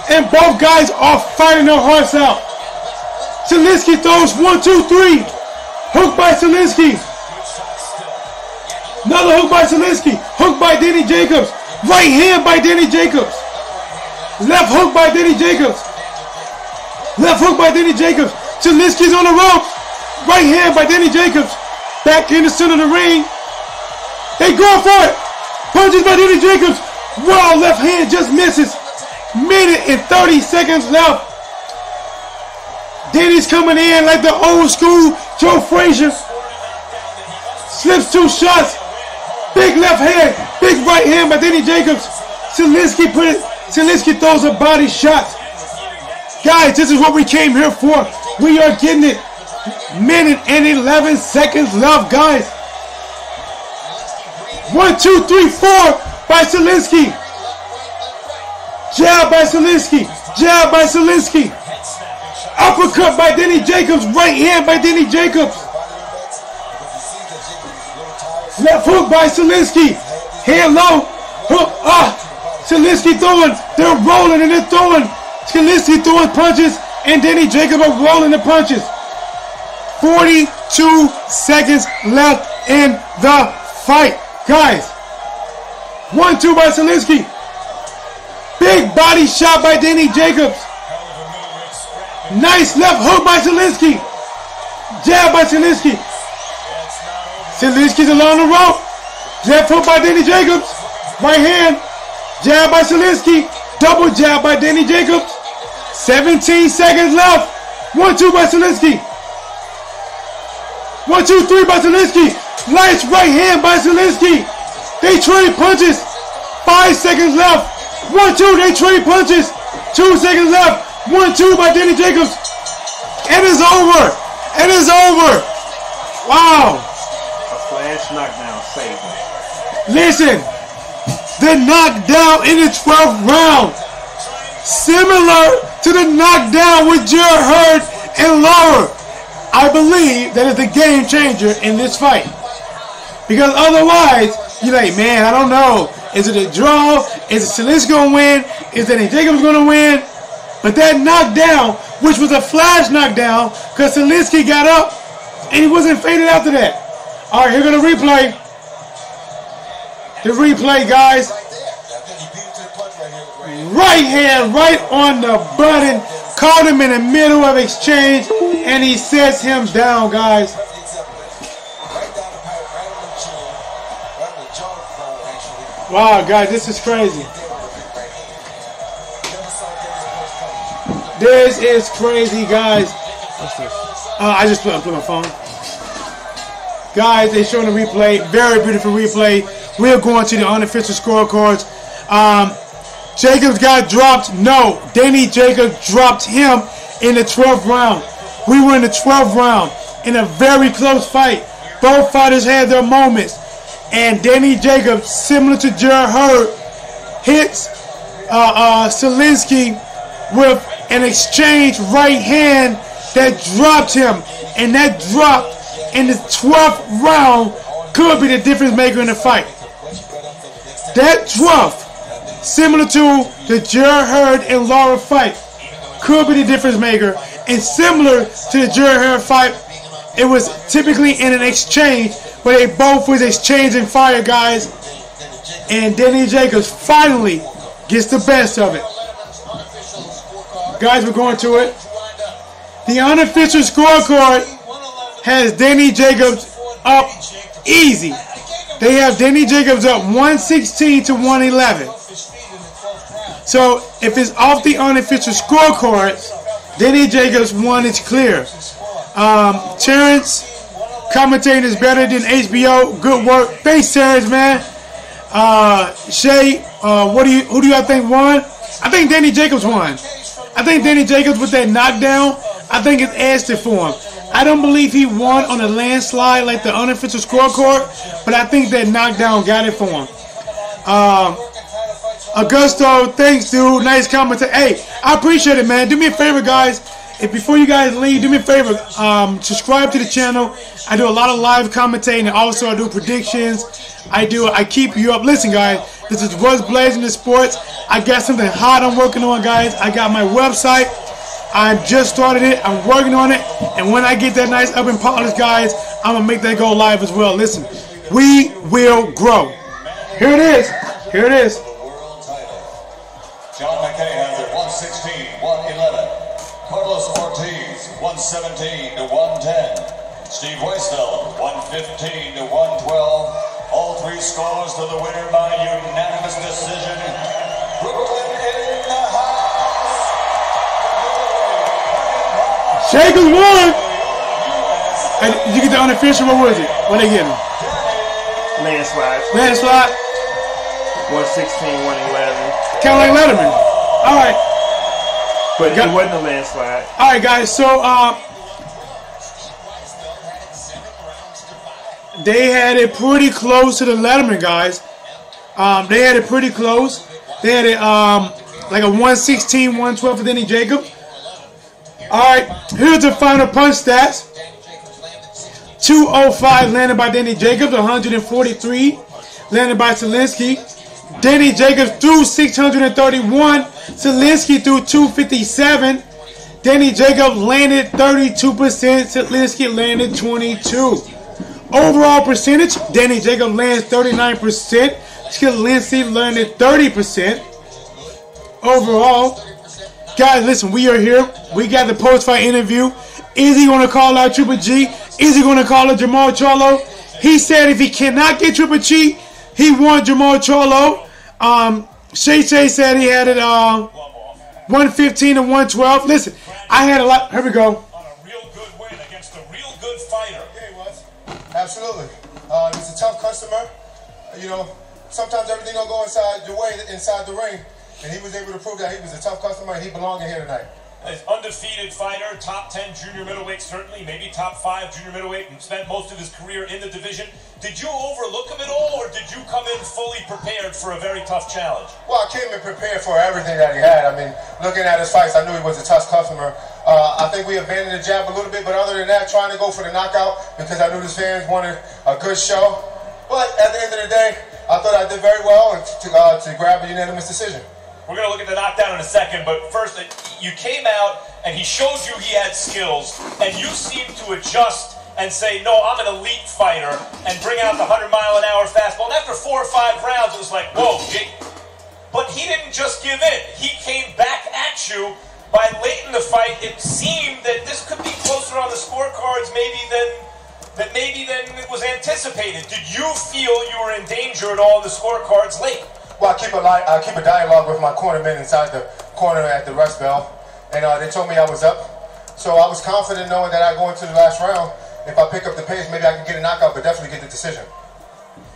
and both guys are fighting their hearts out. Sulecki throws 1, 2, 3. Hook by Sulecki. Another hook by Sulecki. Hook by Danny Jacobs. Right hand by Danny Jacobs. Left hook by Danny Jacobs. Left hook by Danny Jacobs. Sulecki's on the ropes. Right hand by Danny Jacobs. Back in the center of the ring. They go for it. Punches by Danny Jacobs. Wow, left hand just misses. Minute and 30 seconds left. Danny's coming in like the old school Joe Frazier. Slips 2 shots. Big left hand. Big right hand by Danny Jacobs. Sulecki throws a body shot. Guys, this is what we came here for. We are getting it. Minute and 11 seconds left, guys. 1, 2, 3, 4 by Sulecki. Jab by Sulecki. Jab by Sulecki. Uppercut by Danny Jacobs. Right hand by Danny Jacobs. Left hook by Sulecki. Hand low. Hook. Sulecki throwing. They're rolling and they're throwing. Sulecki throwing punches and Danny Jacobs are rolling the punches. 42 seconds left in the fight. Guys. 1-2 by Sulecki. Big body shot by Danny Jacobs. Nice left hook by Sulecki. Jab by Sulecki. Sulecki's along the rope. Left hook by Danny Jacobs. Right hand. Jab by Sulecki. Double jab by Danny Jacobs. 17 seconds left. 1-2 by Sulecki. 1, 2, 3 by Sulecki. Nice right hand by Sulecki. They trade punches. 5 seconds left. 1, 2. They trade punches. 2 seconds left. 1, 2 by Danny Jacobs. It is over. It is over. Wow. A flash knockdown saved him. Listen. The knockdown in the 12th round. Similar to the knockdown with Jarrett Hurd and Lara. I believe that is the game changer in this fight. Because otherwise, you're like, man, I don't know. Is it a draw? Is it Sulecki going to win? Is Danny Jacobs going to win? But that knockdown, which was a flash knockdown, because Sulecki got up and he wasn't faded after that. All right, here go the replay. The replay, guys. Right hand, right on the button. Caught him in the middle of exchange, and he sets him down, guys. Wow, guys, this is crazy. This is crazy, guys. What's this? I just put my phone. Guys, they're showing the replay. Very beautiful replay. We're going to the unofficial scorecards. Jacobs got dropped. No, Danny Jacobs dropped him in the 12th round. We were in the 12th round in a very close fight. Both fighters had their moments. And Danny Jacobs, similar to Jarrett Hurd, hits Sulecki with an exchange right hand that dropped him. And that drop in the 12th round could be the difference maker in the fight. That drop, similar to the Jarrett Hurd and Lara fight, could be the difference maker. And similar to the Jarrett Hurd fight, it was typically in an exchange where they both was exchanging fire, guys. And Danny Jacobs finally gets the best of it. Guys, we're going to it. The unofficial scorecard has Danny Jacobs up easy. They have Danny Jacobs up 116 to 111. So if it's off the unofficial scorecards, Danny Jacobs won. It's clear. Terrence, commentating is better than HBO. Good work. Thanks, Terrence, man. Shay, who do you think won? I think Danny Jacobs won. I think Danny Jacobs with that knockdown, I think it adds it for him. I don't believe he won on a landslide like the unofficial scorecard, but I think that knockdown got it for him. Augusto, thanks, dude. Nice comment. Hey, I appreciate it, man. Do me a favor, guys. If before you guys leave, do me a favor. Subscribe to the channel. I do a lot of live commentating, and also I do predictions. I keep you up. Listen, guys, this is what's blazing the sports. I got something hot I'm working on, guys. I got my website. I just started it. I'm working on it. And when I get that nice up and polished, guys, I'm going to make that go live as well. Listen, we will grow. Here it is. Here it is. John McKay has it 116, 111. Carlos Ortiz 117 to 110. Steve Weisfeld 115 to 112. All three scores to the winner by unanimous decision. Brooklyn in the house. Jacobs won. And you get the unofficial. What was it? What they getting? Landslide. Landslide. 116, 111. Kind of like Letterman. All right. But it wasn't a landslide. All right, guys. So they had it pretty close to the Letterman, guys. They had it pretty close. They had it like a 116, 112 for Danny Jacobs. All right. Here's the final punch stats. 205 landed by Danny Jacobs. 143 landed by Sulecki. Danny Jacobs threw 631. Sulecki threw 257. Danny Jacobs landed 32%. Sulecki landed 22%. Overall percentage, Danny Jacobs lands 39%. Sulecki landed 30%. Overall, guys, listen, we are here. We got the post-fight interview. Is he going to call out Triple G? Is he going to call out Jamal Charlo? He said if he cannot get Triple G, he wants Jamal Charlo. Shay said he had it 115 to 112. Listen, I had a lot. Here we go. On a real good win against a real good fighter. Yeah, he was. Absolutely. He was a tough customer. You know, sometimes everything don't go inside your way inside the ring, and he was able to prove that he was a tough customer and he belonged in here tonight. An undefeated fighter, top 10 junior middleweight, certainly, maybe top 5 junior middleweight, and spent most of his career in the division. Did you overlook him at all, or did you come in fully prepared for a very tough challenge? Well, I came in prepared for everything that he had. I mean, looking at his fights, I knew he was a tough customer. I think we abandoned the jab a little bit, but other than that, trying to go for the knockout because I knew the fans wanted a good show. But at the end of the day, I thought I did very well to grab a unanimous decision. We're going to look at the knockdown in a second, but first, you came out and he showed you he had skills, and you seemed to adjust and say, no, I'm an elite fighter, and bring out the 100-mile-an-hour fastball. And after 4 or 5 rounds, it was like, whoa, Jake. But he didn't just give in. He came back at you. By late in the fight, it seemed that this could be closer on the scorecards maybe than it was anticipated. Did you feel you were in danger at all in the scorecards late? Well, I keep a dialogue with my cornermen inside the corner at the rest bell, and they told me I was up. So I was confident knowing that I go into the last round. If I pick up the pace, maybe I can get a knockout, but definitely get the decision.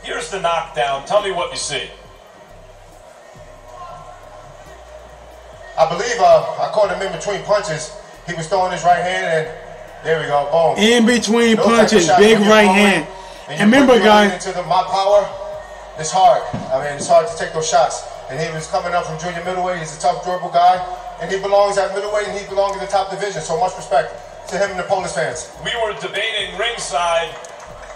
Here's the knockdown. Tell me what you see. I believe I caught him in between punches. He was throwing his right hand, and there we go, boom. In between punches, big right hand. And remember, guys, into my power. It's hard. I mean, it's hard to take those shots. And he was coming up from junior middleweight. He's a tough, durable guy. And he belongs at middleweight, and he belongs in the top division. So much respect to him and the Polish fans. We were debating ringside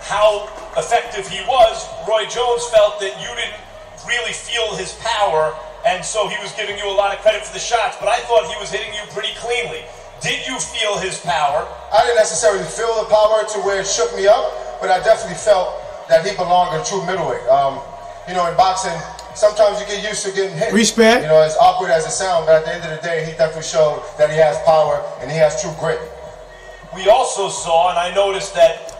how effective he was. Roy Jones felt that you didn't really feel his power, and so he was giving you a lot of credit for the shots. But I thought he was hitting you pretty cleanly. Did you feel his power? I didn't necessarily feel the power to where it shook me up, but I definitely felt that he belonged in true middleweight. You know, in boxing, sometimes you get used to getting hit. Respect. You know, as awkward as it sounds, but at the end of the day, he definitely showed that he has power and he has true grit. We also saw, and I noticed that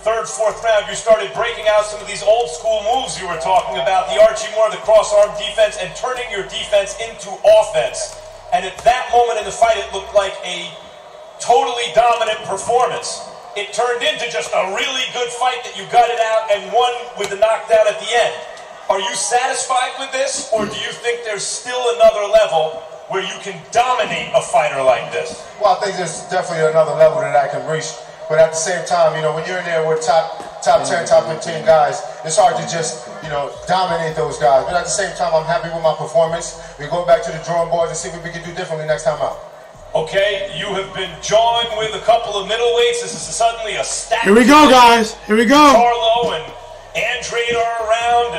third, fourth round, you started breaking out some of these old school moves you were talking about, the Archie Moore, the cross-arm defense, and turning your defense into offense. and at that moment in the fight, it looked like a totally dominant performance. It turned into just a really good fight that you gutted out and won with the knockdown at the end. Are you satisfied with this, or do you think there's still another level where you can dominate a fighter like this? Well, I think there's definitely another level that I can reach. But at the same time, you know, when you're in there with top 10, top 15 guys, it's hard to just, you know, dominate those guys. But at the same time, I'm happy with my performance. We go back to the drawing board and see what we can do differently next time out. Okay, you have been jawing with a couple of middleweights. This is suddenly a stack. Here we go, guys. Here we go. Carlo and Andrade are around,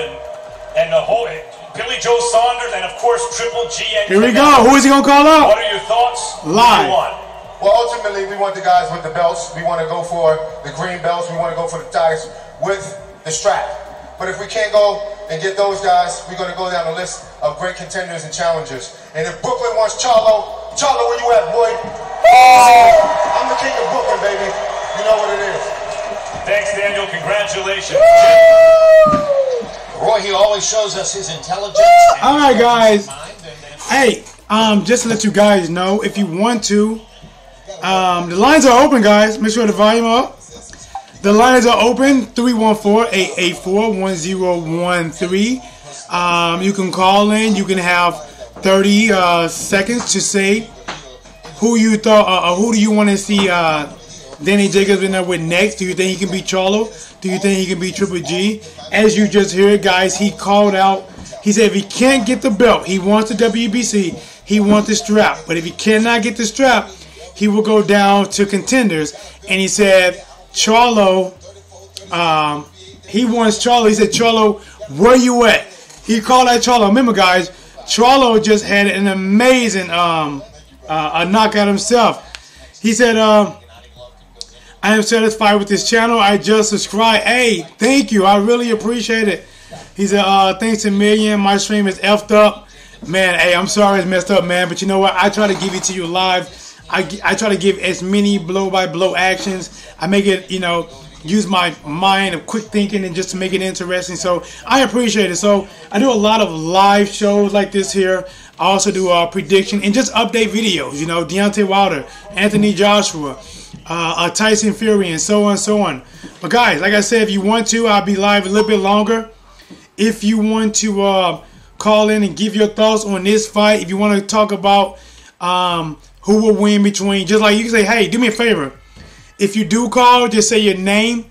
and the whole Billy Joe Saunders, and of course Triple G. Here we go. Who is he gonna call out? What are your thoughts? Live. Well, ultimately, we want the guys with the belts. We want to go for the green belts. We want to go for the ties with the strap. But if we can't go and get those guys, we're going to go down the list of great contenders and challengers. And if Brooklyn wants Charlo, where you at, boy? I'm the king of Brooklyn, baby. You know what it is. Thanks, Daniel. Congratulations. Roy, he always shows us his intelligence. All right, guys. Hey, just to let you guys know, if you want to, the lines are open, guys. Make sure the volume up. The lines are open, 314-884-1013. You can call in. You can have 30 seconds to say who you thought, who do you want to see Danny Jacobs in there with next. Do you think he can beat Charlo? Do you think he can beat Triple G? As you just heard, guys, he called out. He said if he can't get the belt, he wants the WBC, he wants the strap. But if he cannot get the strap, he will go down to contenders. And he said, Charlo, he wants Charlo. He said, Charlo, where you at? He called out Charlo. Remember, guys, Charlo just had an amazing a knockout himself. He said, I am satisfied with this channel. I just subscribed. Hey, thank you. I really appreciate it. He said, thanks a million. My stream is effed up. Man, hey, I'm sorry it's messed up, man. But you know what? I try to give it to you live. I try to give as many blow-by-blow actions. I make it, you know, use my mind of quick thinking and just to make it interesting. So I appreciate it. So I do a lot of live shows like this here. I also do prediction and just update videos. You know, Deontay Wilder, Anthony Joshua, Tyson Fury, and so on and so on. But guys, like I said, if you want to, I'll be live a little bit longer. If you want to call in and give your thoughts on this fight, if you want to talk about who will win between, just like you can say, hey, do me a favor. If you do call, just say your name.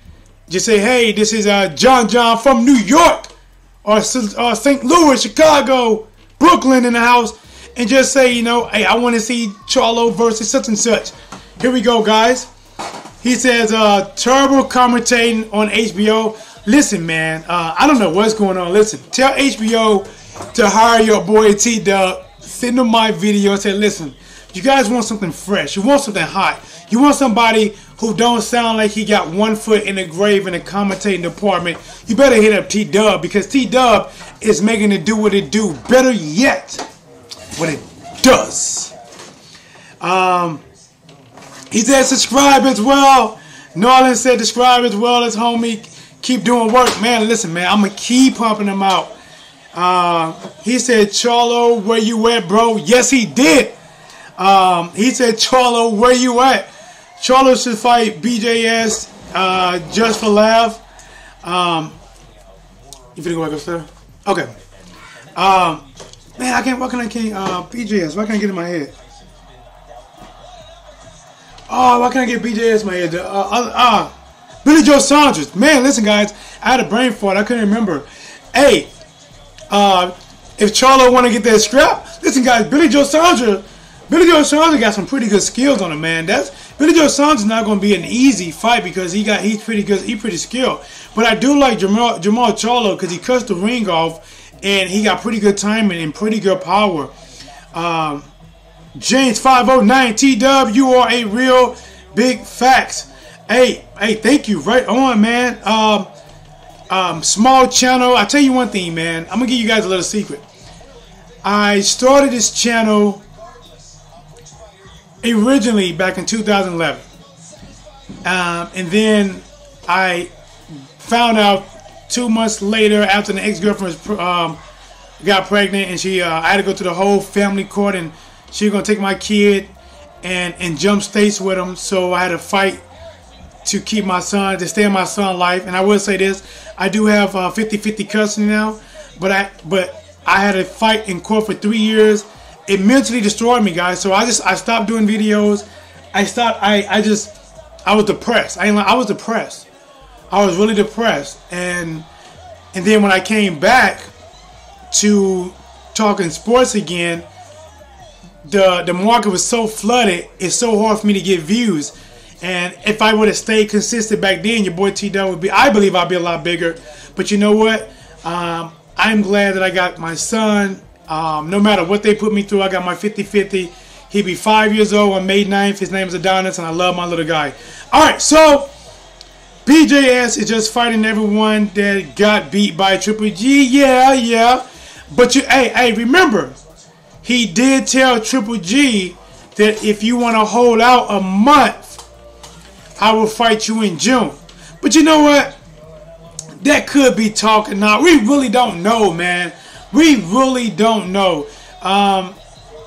Just say, hey, this is John from New York or St. Louis, Chicago, Brooklyn in the house. And just say, you know, hey, I want to see Charlo versus such and such. Here we go, guys. He says, terrible commentating on HBO. Listen, man, I don't know what's going on. Listen, tell HBO to hire your boy T-Dub. Send him my video and say, listen, you guys want something fresh. You want something hot. You want somebody who don't sound like he got one foot in the grave in the commentating department. You better hit up T-Dub because T-Dub is making it do what it do. Better yet, what it does. He said subscribe as well. Nolan said subscribe as well as homie. Keep doing work. Man, listen, man, I'm going to keep pumping them out. He said, Charlo, where you at, bro? Yes, he did. He said, Charlo, where you at? Charlo should fight BJS just for laugh. You finna go back upstairs? Okay. Man, I can't, why can't BJS? Why can't I get in my head? Oh, why can't I get BJS in my head? Billy Joe Saunders. Man, listen, guys, I had a brain fart. I couldn't remember. Hey, if Charlo want to get that scrap, listen, guys, Billy Joe Saunders got some pretty good skills on him, man. Billy Joe Saunders is not going to be an easy fight because he's pretty good. He's pretty skilled. But I do like Jamal Charlo because he cuts the ring off and he got pretty good timing and pretty good power. James 509 T-Dub, you are a real big facts. Hey, thank you. Right on, man. Small channel. I tell you one thing, man. I'm gonna give you guys a little secret. I started this channel originally back in 2011, and then I found out 2 months later after the ex-girlfriend got pregnant, and I had to go to the whole family court and she was gonna take my kid and jump states with him. So I had to fight to keep my son, to stay in my son's life. And I will say this, I do have 50-50 custody now, but I had to fight in court for 3 years. It mentally destroyed me, guys. So I stopped doing videos. I was depressed. I was depressed. I was really depressed. And then when I came back to talking sports again, the market was so flooded, it's so hard for me to get views. And if I would have stayed consistent back then, your boy T-Dub would be, I believe I'd be a lot bigger. But you know what? I'm glad that I got my son. No matter what they put me through, I got my 50-50. He'll be 5 years old on May 9th. His name is Adonis, and I love my little guy. All right, so BJS is just fighting everyone that got beat by Triple G. Yeah. But hey, remember, he did tell Triple G that if you want to hold out a month, I will fight you in June. But you know what? That could be talking now. We really don't know, man. We really don't know.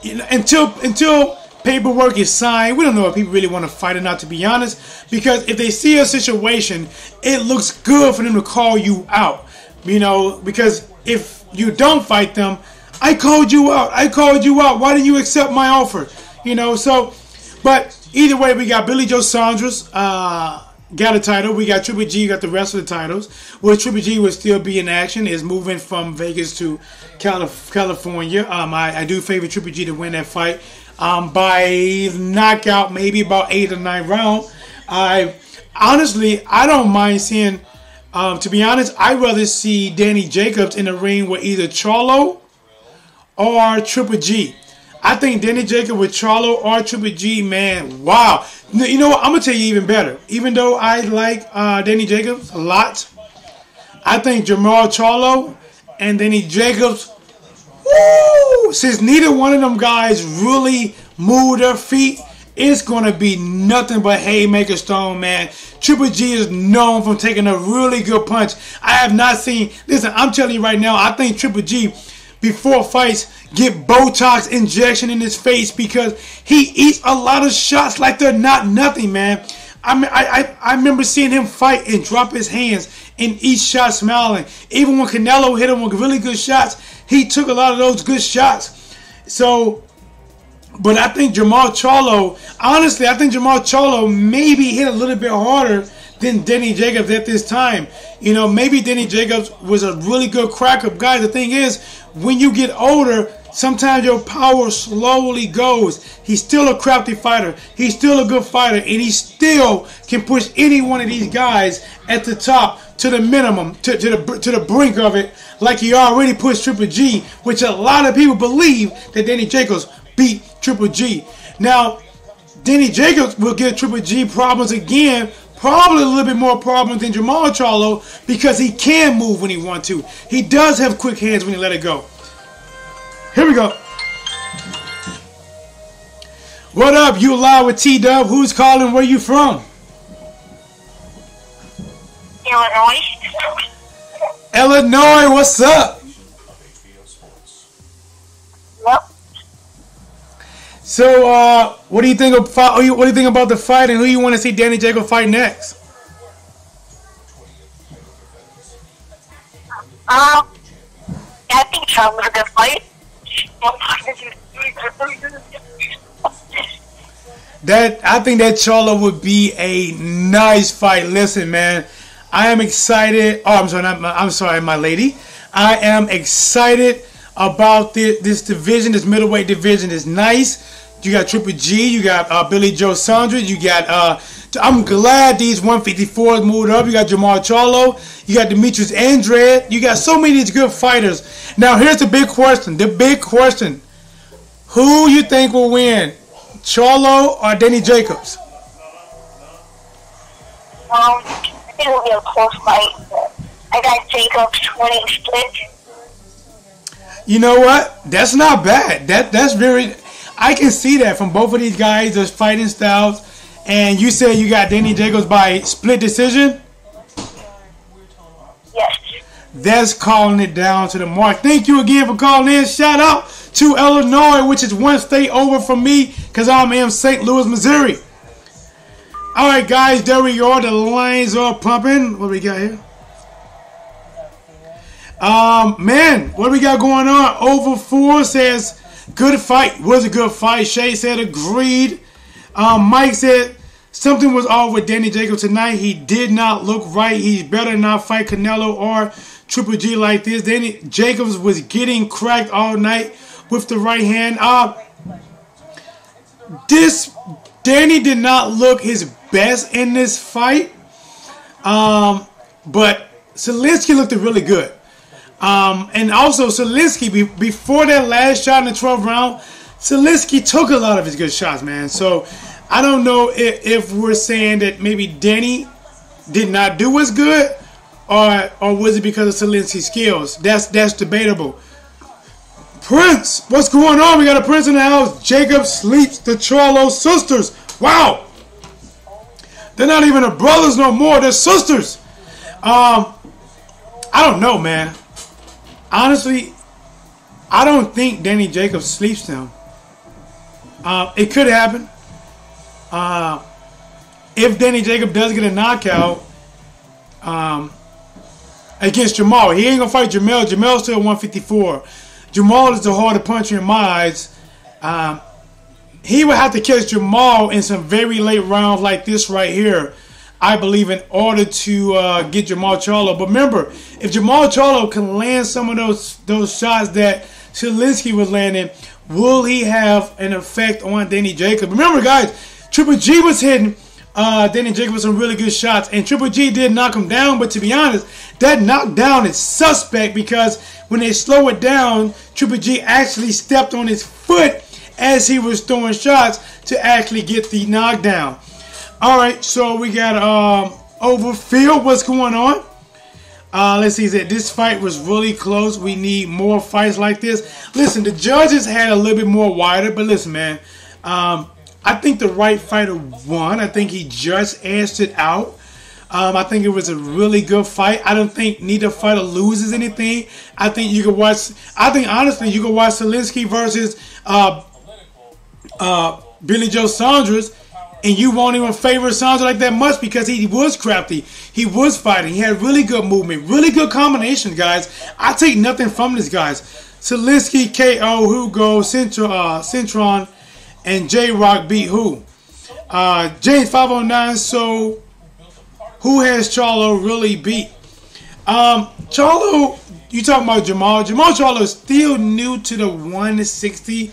Until paperwork is signed, we don't know if people really want to fight or not, to be honest. Because if they see a situation, it looks good for them to call you out. You know, because if you don't fight them, I called you out. Why didn't you accept my offer? You know, so, but either way, we got Billy Joe Saunders got a title. We got Triple G got the rest of the titles. Where Triple G will still be in action is moving from Vegas to California. I do favor Triple G to win that fight by knockout, maybe about 8th or 9th round. I don't mind seeing. To be honest, I'd rather see Danny Jacobs in the ring with either Charlo or Triple G. I think Danny Jacobs with Charlo or Triple G, man, wow. You know what? I'm going to tell you even better. Even though I like Danny Jacobs a lot, I think Jamal Charlo and Danny Jacobs, woo, since neither one of them guys really move their feet, it's going to be nothing but haymaker stone, man. Triple G is known for taking a really good punch. I have not seen, listen, I'm telling you right now, I think Triple G, before fights, get Botox injection in his face because he eats a lot of shots like they're not nothing, man. I remember seeing him fight and drop his hands and each shot smiling. Even when Canelo hit him with really good shots, he took a lot of those good shots. So, but I think Jamal Charlo, honestly, I think Jamal Charlo maybe hit a little bit harder than Danny Jacobs at this time. You know, maybe Danny Jacobs was a really good crack-up guy. The thing is, when you get older, sometimes your power slowly goes. He's still a crafty fighter. He's still a good fighter. And he still can push any one of these guys at the top to the minimum, to the brink of it, like he already pushed Triple G, which a lot of people believe that Danny Jacobs beat Triple G. Now, Danny Jacobs will give Triple G problems again, probably a little bit more problems than Jamal Charlo because he can move when he wants to. He does have quick hands when he let it go. Here we go. What up? You live with T-Dub. Who's calling? Where you from? Illinois. Illinois, what's up? Yep. So, what do you think about the fight, and who you want to see Danny Jacobs fight next? I think Trump was a good fight. I think that Charlo would be a nice fight. Listen, man, I am excited. Oh, I'm sorry, my lady. I am excited about this division. This middleweight division is nice. You got Triple G. You got Billy Joe Saunders. You got. I'm glad these 154s moved up. You got Jamal Charlo. You got Demetrius Andrade. You got so many of these good fighters. Now here's the big question. Who you think will win, Charlo or Danny Jacobs? I think it'll be a close fight. I got Jacobs winning split. You know what? That's not bad. That's very. I can see that from both of these guys. There's fighting styles. And you said you got Danny Jacobs by split decision? Yes. That's calling it down to the mark. Thank you again for calling in. Shout out to Illinois, which is one state over from me because I'm in St. Louis, Missouri. All right, guys, there we go. The lines are pumping. What do we got here? Man, what do we got going on? Over 4 says, good fight. Was a good fight. Shay said, agreed. Mike said, something was off with Danny Jacobs tonight. He did not look right. He's better not fight Canelo or Triple G like this. Danny Jacobs was getting cracked all night with the right hand. Danny did not look his best in this fight. But Sulecki looked really good. And also Sulecki, before that last shot in the 12th round, Sulecki took a lot of his good shots, man. So I don't know if we're saying that maybe Danny did not do as good, or was it because of Sulecki's skills? That's debatable. Prince, what's going on? We got a Prince in the house. Jacob sleeps the Charlo sisters. Wow. They're not even the brothers no more. They're sisters. I don't know, man. Honestly, I don't think Danny Jacobs sleeps them. It could happen. If Danny Jacobs does get a knockout against Jamal, he ain't going to fight Jamel. Jamel's still 154. Jamal is the harder puncher in my eyes. He would have to catch Jamal in some very late rounds like this right here, I believe, in order to get Jamal Charlo. But remember, if Jamal Charlo can land some of those shots that Sulecki was landing, will he have an effect on Danny Jacobs? Remember, guys, Triple G was hitting Danny Jacobs with some really good shots, and Triple G did knock him down. But to be honest, that knockdown is suspect because when they slow it down, Triple G actually stepped on his foot as he was throwing shots to actually get the knockdown. All right, so we got Overfield. What's going on? Let's see. This fight was really close. We need more fights like this. Listen, the judges had a little bit more wider, but listen, man. I think the right fighter won. I think he just edged it out. I think it was a really good fight. I don't think neither fighter loses anything. I think you could watch. I think honestly, you could watch Sulecki versus Billy Joe Saunders, and you won't even favor Saunders like that much because he was crafty. He was fighting. He had really good movement, really good combinations, guys. I take nothing from this, guys. Sulecki, KO, Hugo, Centron, and J-Rock beat who? James 509. So who has Charlo really beat? Charlo, you talking about Jamal? Jamal Charlo is still new to the 160.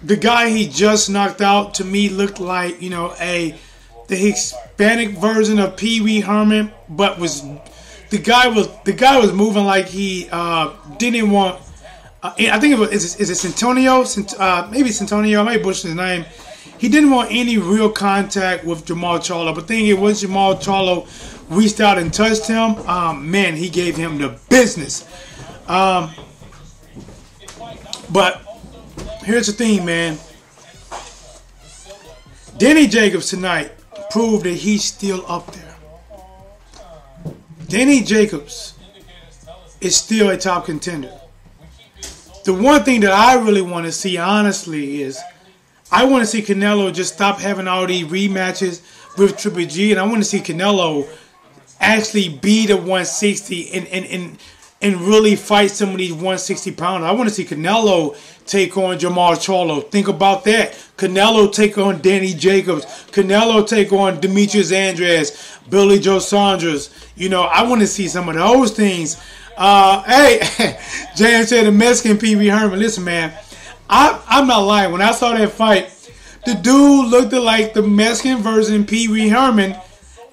The guy he just knocked out to me looked like, the Hispanic version of Pee Wee Herman, but the guy was moving like he didn't want. I think it was is it Centonio? Maybe Centonio. I might butcher his name. He didn't want any real contact with Jamal Charlo. But the thing is, once Jamal Charlo reached out and touched him, man, he gave him the business. But here's the thing, man. Danny Jacobs tonight proved that he's still up there. Danny Jacobs is still a top contender. The one thing that I really want to see, honestly, is I want to see Canelo just stop having all these rematches with Triple G, and I want to see Canelo actually be the 160 and really fight some of these 160 pounders. I want to see Canelo take on Jamal Charlo. Think about that. Canelo take on Danny Jacobs. Canelo take on Demetrius Andres, Billy Joe Saunders. I want to see some of those things. Hey, Jan said the Mexican Pee Wee Herman. Listen, man, I'm not lying. When I saw that fight, the dude looked like the Mexican version Pee Wee Herman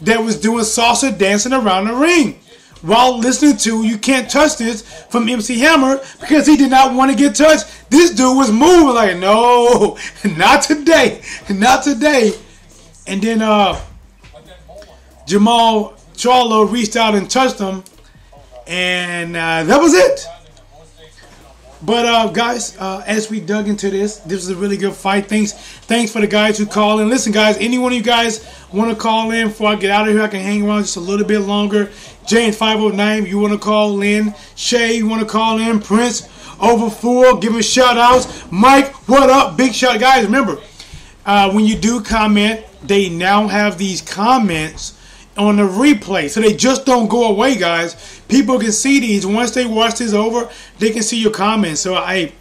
that was doing salsa dancing around the ring while listening to You Can't Touch This from MC Hammer because he did not want to get touched. This dude was moving like, no, not today, not today. And then Jamal Charlo reached out and touched him, and that was it. But guys, as we dug into this was a really good fight. Thanks for the guys who call in. Listen, guys, any one of you guys want to call in before I get out of here, I can hang around just a little bit longer. James 509, you want to call in. Shay, you want to call in. Prince, over full. Giving shout outs. Mike, what up? Big shout, guys. Remember, when you do comment, they now have these comments on the replay, so they just don't go away, guys. People can see these once they watch this over. They can see your comments. So I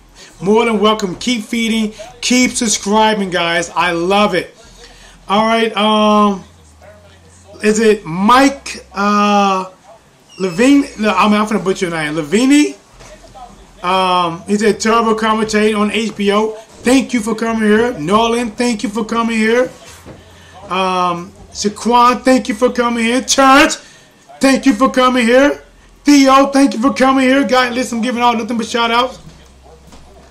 more than welcome. Keep feeding, keep subscribing, guys. I love it. All right. Is it Mike Levine? No, I'm gonna butcher your name. Levine. He's a terrible commentator on HBO. Thank you for coming here. Nolan, thank you for coming here. Shaquan, thank you for coming here. Terrence, thank you for coming here. Theo, thank you for coming here. Guys, listen, I'm giving out nothing but shout outs.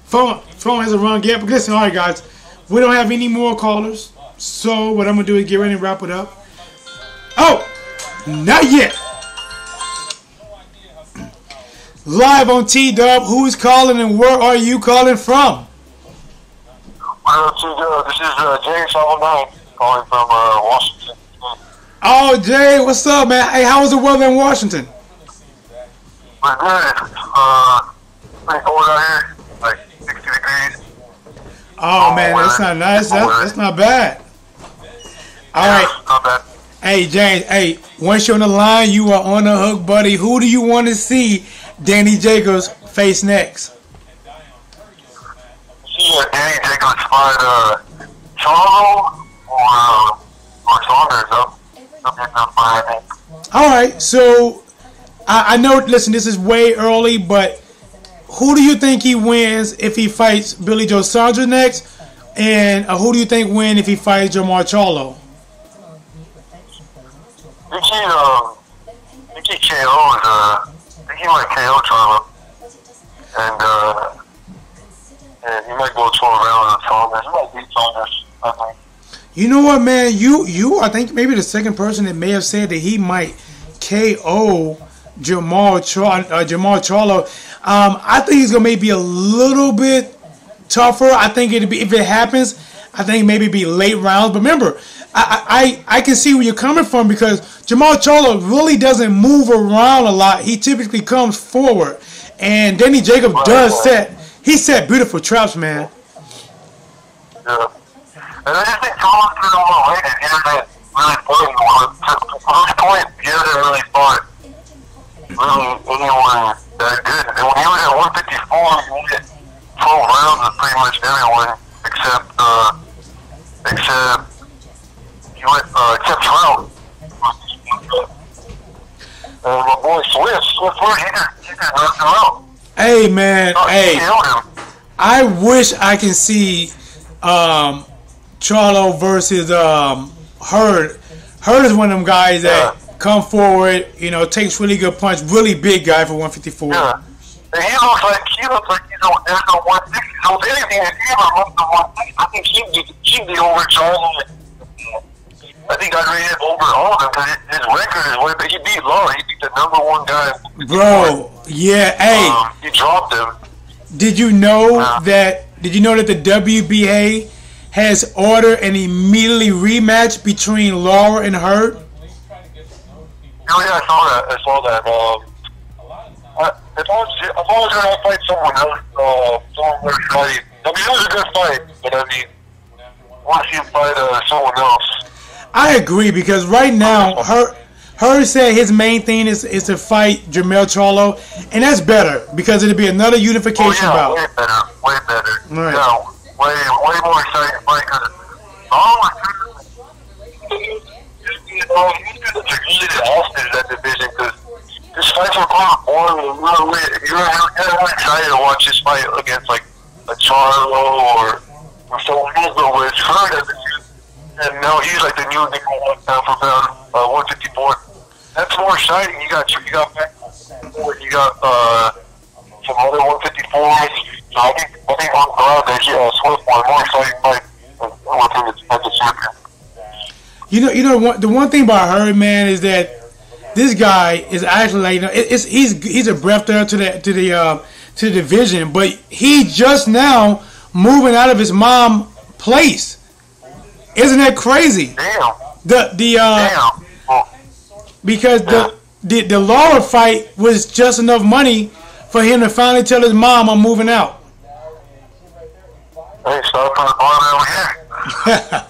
Phone hasn't rung yet, but listen, all right, guys. We don't have any more callers. So what I'm going to do is get ready and wrap it up. Oh, not yet. Live on T-Dub, who's calling and where are you calling from? This is James Solomon calling from Washington. Oh, Jay, what's up, man? Hey, how was the weather in Washington? We're good. Pretty cold out here, like 60 degrees. Oh, man, that's not nice. That's not bad. All right. Not bad. Hey, James, hey, once you're on the line, you are on the hook, buddy. Who do you want to see Danny Jacobs face next? Danny Jacobs fight Charlo or Saunders up. All right, so I know, listen, this is way early, but who do you think he wins if he fights Billy Joe Saunders next? And who do you think wins if he fights Jamal Charlo? I think he KO's, I think he might KO Charlo. And he might go 12 rounds with Saunders. He might beat Saunders, I think. You know what, man? You I think maybe the second person that may have said that he might KO Jamal Charlo. I think he's gonna maybe be a little bit tougher. I think it'd be, if it happens, I think maybe be late rounds. But remember, I can see where you're coming from, because Jamal Charlo really doesn't move around a lot. He typically comes forward, and Danny Jacobs does set beautiful traps, man. Yeah. And I just think Charlo's pretty overrated. He doesn't really fight anyone. To this point, he hasn't really fought anyone that good. And when he was at 154, he won 12 rounds with pretty much everyone except Trout. And my boy Swift, he just knocked him out. Hey, man, I wish I can see Charlo versus Hurd. Hurd is one of them guys that come forward, takes really good punch, really big guy for 154. Yeah. And he looks like he's on 160. So if anything, if he ever looks to 160, I think he'd be over Charlo. I think I'd rate him over all of them, because his record is way big. He beat Law. He beat the #1 guy. Bro, yeah, hey. He dropped him. Did you know that the WBA has ordered an immediately rematch between Law and Hurd? Oh yeah, I saw that. If I was going to fight someone else, someone more fight. I mean, it was a good fight, but I mean, I want to see him fight someone else. I agree, because right now, Hurd said his main thing is to fight Jermell Charlo, and that's better, because it'll be another unification bout. Way better. Right. Yeah, way more exciting fight, because he's good at Austin in that division, because this fight's are kind of boring. You're excited to watch this fight against like a Charlo or someone else, but with Hurd, and now he's like the new #1 pound for pound 154. That's more exciting. You got some other 154s. So I think I'm glad that Swift won a more exciting fight with him at the champion. The one thing about Hurd, man, is that this guy is actually like, he's a breath there to the division, but he just now moving out of his mom place. Isn't that crazy? Damn. Because the Laura fight was just enough money for him to finally tell his mom I'm moving out? Hey, stop for the bar over here.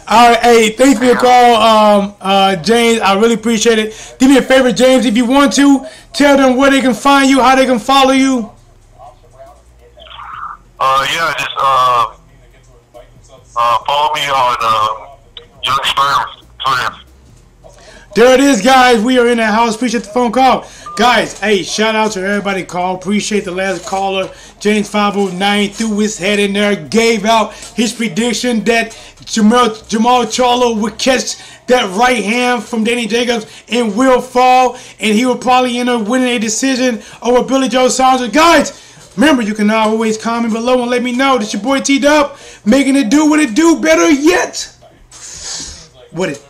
All right, hey, thanks for your call, James. I really appreciate it. Do me a favor, James, if you want to, tell them where they can find you, how they can follow you. Yeah, just follow me on Young Sperm Twitter. There it is, guys. We are in the house. Appreciate the phone call. Guys, hey, shout out to everybody who called. Appreciate the last caller. James 509 threw his head in there, gave out his prediction that Jamal Charlo would catch that right hand from Danny Jacobs and will fall, and he will probably end up winning a decision over Billy Joe Saunders. Guys, remember, you can always comment below and let me know. This your boy T-Dub, making it do what it do, better yet. What it